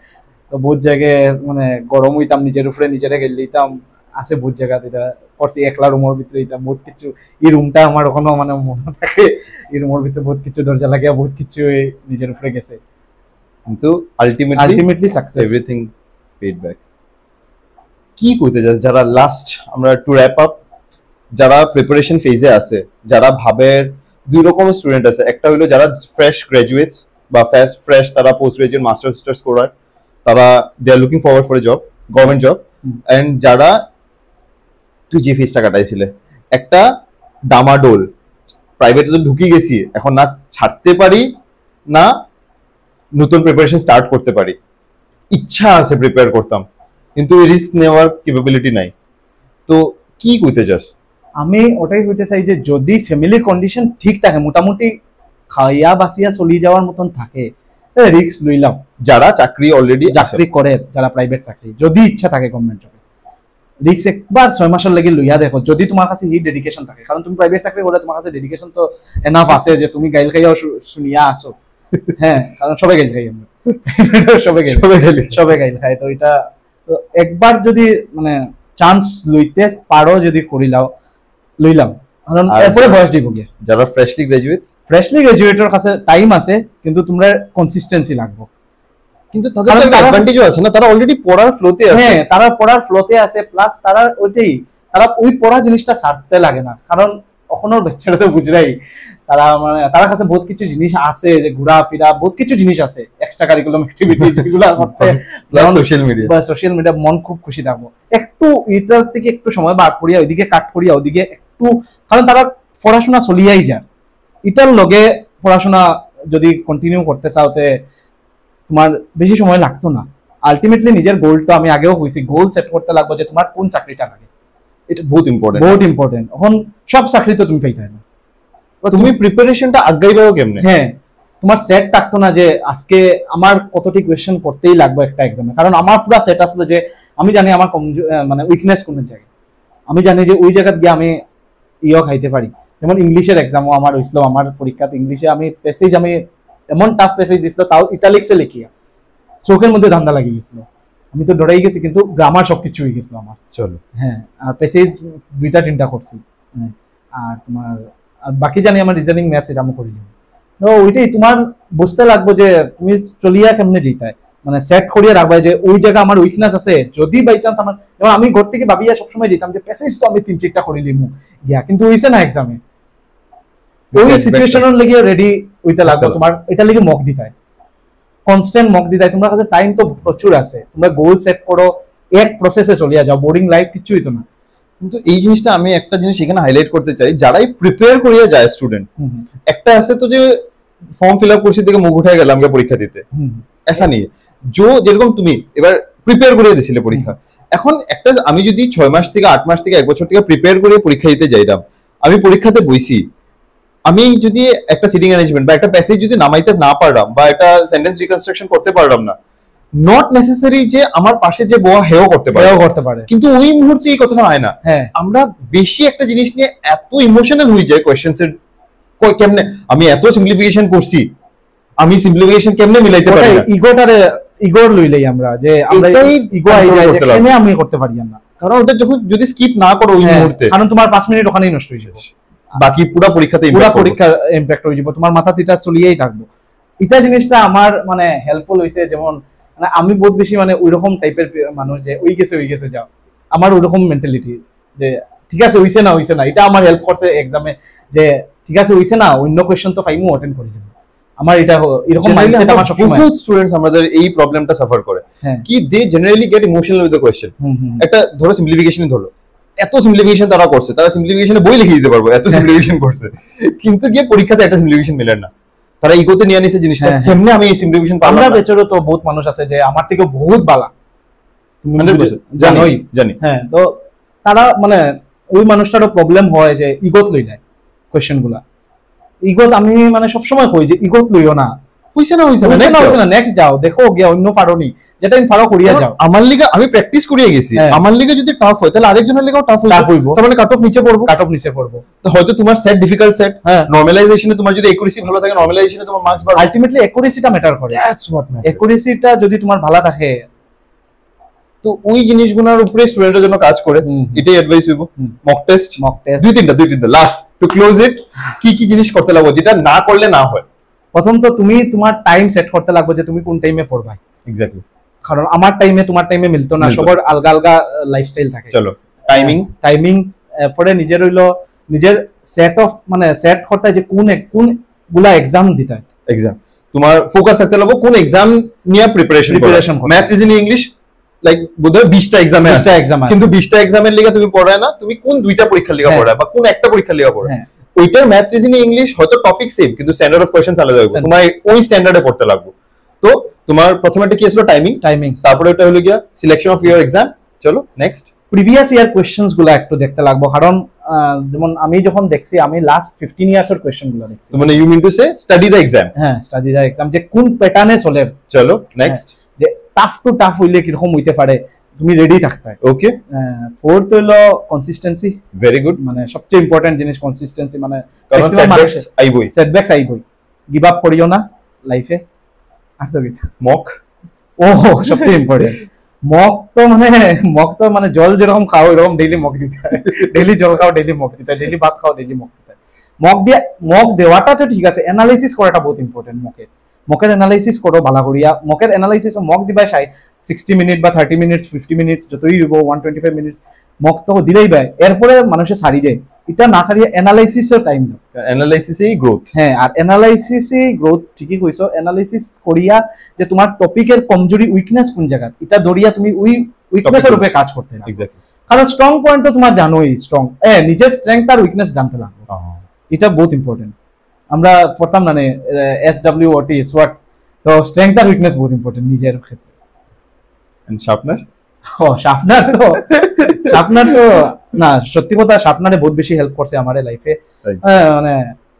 Speaker 1: তো বহুত জায়গায় মানে গরম হইতাম, নিজের উপরে নিজেরা গেলে দিতাম, আছে বহুত জায়গা এটা করছি, একলা রুমের ভিতরে এটা বহুত কিছু, এই রুমটা আমার ওখানে মানে মনে থাকে, এই রুমের ভিতরে বহুত কিছু দরজা লাগিয়া বহুত কিছু নিজের উপরে গেছে,
Speaker 2: কিন্তু ultimately
Speaker 1: success
Speaker 2: everything paid back. কি কইতে যাস যারা লাস্ট আমরা টু র‍্যাপ আপ, যারা প্রিপারেশন ফেজে আছে, যারা ভাবে দুই রকমের স্টুডেন্ট আছে, একটা হলো যারা ফ্রেশ গ্রাজুয়েটস বা ফ্রেশ তারা পোস্ট গ্রাজুয়েট মাস্টার্স করার, তারা they are looking forward for a job, government job, and যারা তুই যে ফেজটা কাটাইছিলে একটা ডামাডোল, প্রাইভেটে তো ঢুকে গেছি, এখন না ছাড়তে পারি না নতুন প্রিপারেশন স্টার্ট করতে পারি, ইচ্ছা আছে প্রিপেয়ার করতাম কিন্তু রিস্ক নেওয়ার ক্যাপাবিলিটি নাই, তো কি কইতে চাস?
Speaker 1: আমি ওটাই হইতে চাই যে যদি ফ্যামিলি কন্ডিশন ঠিক থাকে, মোটামুটি খাইয়া বাঁচিয়া চলি যাওয়ার মতন থাকে, রিস্ক লইলাম।
Speaker 2: যারা চাকরি অলরেডি
Speaker 1: চাকরি করে, যারা প্রাইভেট চাকরি, যদি ইচ্ছা থাকে গভর্নমেন্ট জবে, রিস্ক একবার 6 মাসের লাগি লইয়া দেখো, যদি তোমার কাছে হি ডেডিকেশন থাকে, কারণ তুমি প্রাইভেট চাকরি করলে তোমার কাছে ডেডিকেশন তো এনাফ আছে যে তুমি গাইল খাইয়াও শুনিয়া আসো। হ্যাঁ, কারণ সবাই গাইল খাই, আমরা সবাই গাইল খাই, তো এটা একবার যদি মানে চান্স লইতে পারো, যদি লইলাম, কারণ এরপরে বয়স দিব গিয়ে।
Speaker 2: যারা ফ্রেশলি
Speaker 1: গ্রাজুয়েটের কাছে টাইম আছে, কিন্তু তোমরা কনসিস্টেন্সি লাগবে,
Speaker 2: কিন্তু তাদের একটা অ্যাডভান্টেজও আছে না, তারা অলরেডি পড়ার ফ্লোতে আছে।
Speaker 1: হ্যাঁ, তারা পড়ার ফ্লোতে আছে, প্লাস তারা তারা ওই পড়া জিনিসটা ছাড়তে লাগে না, কারণ কখনো বাচ্চারা তো বুঝরাই, তারা মানে তার কাছে বহুত কিছু জিনিস আছে, যে ঘোরা ফিরা বহুত কিছু জিনিস আছে, এক্সট্রা কারিকুলাম অ্যাক্টিভিটি যেগুলো করতে,
Speaker 2: প্লাস সোশ্যাল মিডিয়া
Speaker 1: মন খুব খুশি থাকবো, একটু এটার থেকে একটু সময় বার করিয়া ওইদিকে কাট করিয়া ওইদিকে একটু, কারণ তারা পড়াশোনা চলিয়াই যায়, এটার লগে পড়াশোনা যদি কন্টিনিউ করতে চাওতে তোমার বেশি সময় লাগতো না। আলটিমেটলি নিজের গোলটা আমি আগেও কইছি, গোল সেট করতে লাগবে যে তোমার কোন চাকরিটা লাগে,
Speaker 2: এটা বহুত ইম্পর্টেন্ট।
Speaker 1: এখন সব চাকরি তো তুমি পাইতে না,
Speaker 2: তুমি প্রিপারেশনটা আগাইবাও কেমনে?
Speaker 1: হ্যাঁ, তোমার সেট থাকতো না যে আজকে আমার কতটি কোয়েশ্চেন করতেই লাগবে একটা এক্সামে, কারণ আমার পুরো সেট আসলো যে আমি জানি আমার মানে উইকনেস কোন জায়গায়, আমি জানি যে ওই জায়গায় গিয়ে আমি খাইতে পারি। যেমন ইংলিশের এক্সামও আমার হয়েছিল, আমার পরীক্ষাতে ইংলিশে আমি প্যাসেজ আমি এমন টাফ প্যাসেজ দিছিল, তাও ইটালিক্সে লিখিয়া চোখের মধ্যে ধান্দা লাগিয়ে গেছিল, আমি তো ডরাই গেছি, কিন্তু গ্রামার সবকিছু হয়ে গেছিল আমার।
Speaker 2: চলো,
Speaker 1: হ্যাঁ, আর প্যাসেজ 2-3টা করছি, আর তোমার বাকি জানি আমার রিজনিং ম্যাথস এটা আমি করিলাম। তো ওইটাই তোমার বুঝতে লাগবে যে তুমি চলিয়া কেমনে যেতে, মানে সেট করিয়া রাখবা যে ওই জায়গা আমার উইকনেস আছে, যদি বাই চান্স আমার, যেমন আমি ঘর থেকে ভাবিয়া সবসময় যেতাম যে প্যাসেজ তো আমি 3-4টা করিলিম গিয়া, কিন্তু হইছে না এক্সামে, ওই সিচুয়েশনের লাগি রেডি হইতে লাগবে তোমার, এটা লাগি মক দিতাই, কনস্ট্যান্ট মক দিতাই, তোমার কাছে টাইম তো প্রচুর আছে, তোমরা গোল সেট করো, এক প্রসেসে চলিয়া যাও, বোরিং লাইফ কিছু হইতো না।
Speaker 2: কিন্তু এই জিনিসটা আমি একটা জিনিস এখানে হাইলাইট করতে চাই, যারাই প্রিপেয়ার করিয়া যায় স্টুডেন্ট, একটা আছে তো যে ফর্ম ফিল আপ করছি থেকে মুখ উঠায় গেলাম পরীক্ষা দিতে, এসা নিয়ে যেরকম তুমি এবার প্রিপেয়ার করিয়ে দিছিলে পরীক্ষা, এখন একটা আমি যদি 6 মাস থেকে 8 মাস থেকে 1 বছর থেকে প্রিপেয়ার করে পরীক্ষা দিতে যাইলাম, আমি পরীক্ষাতে বইছি, আমি যদি একটা সিটিং অ্যারেঞ্জমেন্ট বা একটা প্যাসেজ যদি নামাইতে না পারলাম বা একটা সেন্টেন্স রিকনস্ট্রাকশন করতে পারলাম না, নট নেসেসারি যে আমার পাশে যে বয়া হেও করতে পারে, কিন্তু ওই মুহূর্তে এই কথাটা হয় না। আমরা বেশি একটা জিনিস নিয়ে এত ইমোশনাল হয়ে যায় কোয়েশ্চেন্স এর, কেমনে আমি এত সিম্পলিফিকেশন করছি, আমি সিম্পলিফিকেশন কেমনে মিলাইতে পারি না,
Speaker 1: ইগোর লইলেই আমরা যে আমরা ইগো আই যায় যে কেন আমি করতে পারি না,
Speaker 2: কারণ ওটা যখন যদি স্কিপ না করো ওই মুহূর্তে,
Speaker 1: কারণ তোমার 5 মিনিট ওখানেই নষ্ট হয়ে যাবে,
Speaker 2: বাকি পুরো পরীক্ষাতে
Speaker 1: ইমপ্যাক্ট হয়ে যাবে, তোমার মাথা তিটা চলিয়েই থাকবো। এটা জিনিসটা আমার মানে হেল্পফুল হইছে। যেমন মানে আমি বহুত বেশি মানে ওইরকম টাইপের মানুষ যে ওই গেছে যাও, আমার ওইরকম মেন্টালিটি যে ঠিক আছে হইছে না, এটা আমার হেল্প করছে এক্সামে, যে ঠিক আছে হইছে না, অন্য কোয়েশ্চন তো ফাইমু অটেন্ড করে দেব। আমার এটা এরকম মাইন্ডসেট আমার সবসময়,
Speaker 2: বহুত স্টুডেন্টস আমাদের এই প্রবলেমটা সাফার করে কি they generally get emotional with the question. একটা ধরো সিম্পলিফিকেশনই ধরো, এত সিম্পলিফিকেশন তারা করছে, তারা সিম্পলিফিকেশনে বই লিখে দিতে পারবো, এত সিম্পলিফিকেশন করছে, কিন্তু গিয়ে পরীক্ষাতে একটা সিম্পলিফিকেশন মিলে না, তারা ইগোতে নিয়ে নিছে জিনিসটা, কেমনে আমি এই সিম্পলিফিকেশন পারলাম।
Speaker 1: আমরা বেচারো তো বহুত মানুষ আছে যে আমার থেকে বহুত বালা,
Speaker 2: তুমি জানি,
Speaker 1: হ্যাঁ, তো তারা মানে ওই মানুষটারও প্রবলেম হয় যে ইগোত লই নেয় কোয়েশ্চেন গুলা। ইগোত আমি মানে সবসময় কই যে ইগোত লইও না, হইছে না নেক্সট যাও, দেখো গিয়া অন্য পারোনি, যেটা তুমি পারো করিয়া যাও।
Speaker 2: আমার লিগে আমি প্র্যাকটিস করিয়ে গেছি, আমার লিগে যদি টাফ হয় তাহলে আরেকজনের লিগেও টাফ হইব, তার মানে কাট অফ নিচে পড়বো, তো হয়তো তোমার সেট ডিফিকাল্ট সেট, নরমালাইজেশনে তোমার যদি একুরেসি ভালো থাকে, নরমালাইজেশনে তোমার মার্কস বাড়বে।
Speaker 1: আলটিমেটলি একুরেসিটা ম্যাটার করে, দ্যাটস হোয়াট ম্যাটার। একুরেসিটা যদি তোমার ভালো থাকে,
Speaker 2: তো ওই জিনিসগুলোর উপরে স্টুডেন্টের জন্য কাজ করে, এটাই অ্যাডভাইস হইব। মক টেস্ট দুই তিনটা লাস্ট টু ক্লোজ ইট, কি জিনিস করতে লাগবে যেটা না করলে না হয়। প্রথম তো তুমি তোমার টাইম সেট করতে লাগবে যে তুমি কোন টাইমে পড়বা। এক্স্যাক্টলি, কারণ আমার টাইমে তোমার টাইমে মিলতো না, সবার আলগা আলগা লাইফস্টাইল থাকে। চলো টাইমিং পরে নিজের সেট অফ মানে সেট করতে যে কোন গুলা এক্সাম দিতে হয়, এক্সাম তোমার ফোকাস থাকতে লাগবে কোন এক্সাম নিয়ে preparation maths reasoning English like বোধহয় 20টা এক্সামে আছে, কিন্তু 20টা এক্সামের লিগে তুমি পড়ায় না, তুমি কোন দুইটা পরীক্ষার লিগে পড়ায় বা কোন একটা পরীক্ষার লিগে পড়ায়, ওইটার ম্যাথস রিজনিং ইংলিশ হয়তো টপিক সেম কিন্তু স্ট্যান্ডার্ড অফ কোশ্চেনস আলাদা হবে, তোমার ওই স্ট্যান্ডার্ডে পড়তে লাগবে। তো তোমার প্রথমে কি ছিল টাইমিং, তারপরে এটা হলো গিয়া সিলেকশন অফ ইওর এক্সাম। চলো নেক্সট প্রিভিয়াস ইয়ার কোশ্চেনস গুলো একটু দেখতে লাগবে, কারণ যেমন আমি যখন দেখছি আমি লাস্ট 15 ইয়ার্স এর কোশ্চেন গুলো দেখছি, মানে you mean to say study the exam. হ্যাঁ, স্টাডি দ্য এক্সাম যে কোন প্যাটার্নে চলে। চলো নেক্সট, যে টাফ টু টাফ হইলে কিরকম হইতে পারে, তুমি রেডি থাকতে হয়। ওকে, ফোর্থ হলো কনসিস্টেন্সি, ভেরি গুড, মানে সবচেয়ে ইম্পর্টেন্ট জিনিস কনসিস্টেন্সি, মানে সেটব্যাকস আইবই, গিভ আপ করিও না লাইফে। আর তো কি মক, ও সবচেয়ে ইম্পর্টেন্ট মক তো মানে জল যেরকম খাও এরকম ডেইলি মক দিতে হয়, ডেইলি জল খাও ডেইলি মক দিতে হয়, ডেইলি ভাত খাও ডেইলি মক দিতে হয়। মক দেওয়াটা তো ঠিক আছে, অ্যানালাইসিস করাটা বহুত ইম্পর্টেন্ট। মকের অ্যানালাইসিস করো ভালো করিয়া, মকের অ্যানালাইসিস মক দিবাই 60 মিনিট বা 30 মিনিটস 50 মিনিটস যতই দিব 125 মিনিটস মক তো দিলেই বাই, এরপরে মানুষে ছাড়ি দেয়, এটা না ছাড়িয়ে অ্যানালাইসিসের টাইম দাও, অ্যানালাইসিসেই গ্রোথ। হ্যাঁ, আর অ্যানালাইসিসই গ্রোথ, ঠিকই কইছো। অ্যানালাইসিস করিয়া যে তোমার টপিকের কমজোরি উইকনেস কোন জায়গা, এটা ধরিয়া তুমি ওই উইকনেসের উপরে কাজ করতে হবে। এক্স্যাক্টলি, কারণ স্ট্রং পয়েন্ট তো তোমার জানোই, স্ট্রং নিজের স্ট্রেংথ আর উইকনেস জানতে লাগবে, এটা বহুত ইম্পর্টেন্ট। আমরা পড়তাম না SWOT SWOT, তো স্ট্রেংথ আর উইকনেস বহুত ইম্পর্টেন্ট নিজের ক্ষেত্রে। এন্ড শার্পনার তো না, সত্যি কথা শার্পনারে বহুত বেশি হেল্প করছে আমারে লাইফে, মানে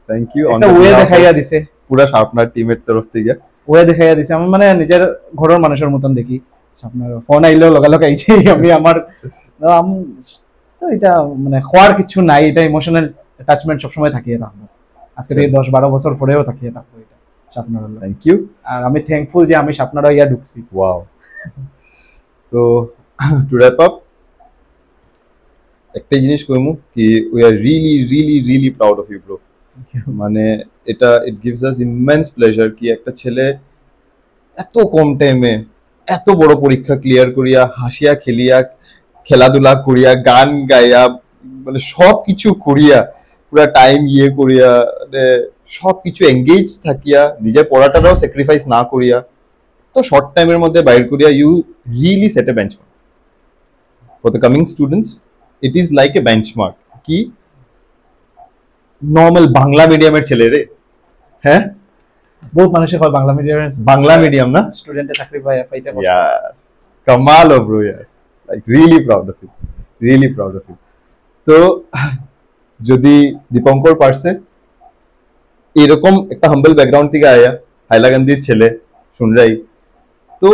Speaker 2: থ্যাংক ইউ। একটা ওয়ে দেখাইয়া দিছে পুরো শার্পনার টিমের তরফ থেকে, ওয়ে দেখাইয়া দিছে। আমি মানে নিজের ঘরের মানুষের মতন দেখি শার্পনার, ফোন আইলেও লগালগ আইছে আমি আমার, তো এটা মানে খোয়ার কিছু নাই, এটা ইমোশনাল অ্যাটাচমেন্ট সবসময় থাকিয়ে রাখবো, আজকে থেকে 10-12 বছর পরেও থাকিয়ে থাকবো এটা শার্পনার। থ্যাংক ইউ, আর আমি থ্যাঙ্কফুল যে আমি শার্পনার ইয়া ঢুকছি। ওয়াও। তো টু র‍্যাপ আপ, একটা জিনিস কইমু কি we are really proud of you bro, মানে এটা it gives us immense pleasure কি একটা ছেলে এত কম টাইমে এত বড় পরীক্ষা ক্লিয়ার করিয়া, হাসিয়া খেলিয়া, খেলাধুলা করিয়া, গান গাইয়া, মানে সবকিছু করিয়া, পুরা টাইম করিয়া, মানে সবকিছু এঙ্গেজ থাকিয়া, নিজের পড়াটাও স্যাক্রিফাইস না করিয়া, তো শর্ট টাইমের মধ্যে বাইর করিয়া, you really set a benchmark for the coming students. It is like a benchmark কি নর্মাল বাংলা মিডিয়ামের ছেলে রে, হ্যাঁ বহুত মানুষে হয় বাংলা মিডিয়াম না স্টুডেন্টে চাকরি পাইতে ইয়ার কামাল ও ব্রো, ইয়ার like really proud of you. তো যদি দীপঙ্কর পারছে, এরকম একটা হাম্বল ব্যাকগ্রাউন্ড থেকে আয়া, হাইলাকান্দির ছেলে শুনরাই, তো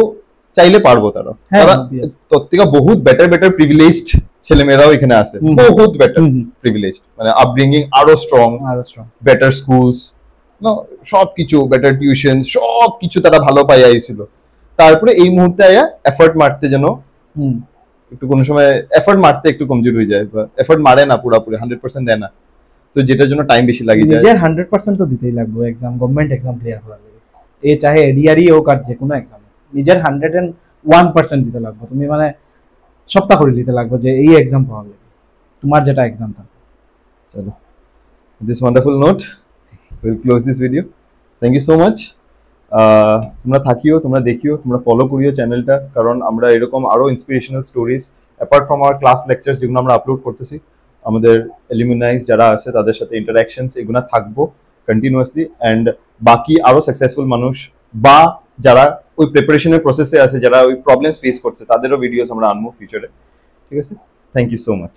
Speaker 2: চাইলে পারবো তারা।
Speaker 1: হ্যাঁ,
Speaker 2: তারা
Speaker 1: obvious.
Speaker 2: তোর থেকে বহুত বেটার প্রিভিলেজড ছেলেমেয়েরাও এখানে আছে,
Speaker 1: হুম।
Speaker 2: বহুত বেটার
Speaker 1: হুম, হুম।
Speaker 2: প্রিভিলেজড, মানে আপব্রিঙ্গিং আরো স্ট্রং,
Speaker 1: আরো strong.
Speaker 2: বেটার স্কুলস, সবকিছু বেটার টিউশন, সবকিছু তারা ভালো পাই আইছিল। তারপরে এই মুহূর্তে আয়া এফর্ট মারতে যেন
Speaker 1: হুম।
Speaker 2: একটু কোনো সময় এফর্ট মারতে একটু কমজোর হয়ে যায়, বা এফর্ট মারে না পুরোপুরি 100% দেয় না, তো যেটার জন্য টাইম বেশি লাগে যায়।
Speaker 1: নিজের 100% তো দিতেই লাগবে এক্সাম, গভর্নমেন্ট এক্সাম ক্লিয়ার করার লাগে, এ চাহে এডিআরই হোক আর যে কোনো এক্সাম, নিজের 101% দিতে লাগবে। তুমি মানে সপ্তাহ করে দিতে লাগবে যে এই এক্সাম পাওয়া লাগে, তোমার যেটা এক্সাম থাকে।
Speaker 2: চলো, this wonderful note we'll close this video. Thank you so much. তোমরা থাকিও, তোমরা দেখিও, তোমরা ফলো করিও চ্যানেলটা, কারণ আমরা এরকম আরো inspirational stories apart from our class lectures যেগুলো আমরা আপলোড করতেছি, আমাদের এলিমিনাইজ যারা আছে তাদের সাথে ইন্টারাকশনস এগুলো থাকবো কন্টিনিউয়াসলি। অ্যান্ড বাকি আরো সাকসেসফুল মানুষ বা যারা ওই প্রিপারেশনের প্রসেসে আছে, যারা ওই প্রবলেমস ফেস করছে, তাদেরও ভিডিওস আমরা আনবো ফিউচারে। ঠিক আছে, থ্যাংক ইউ সো মাচ।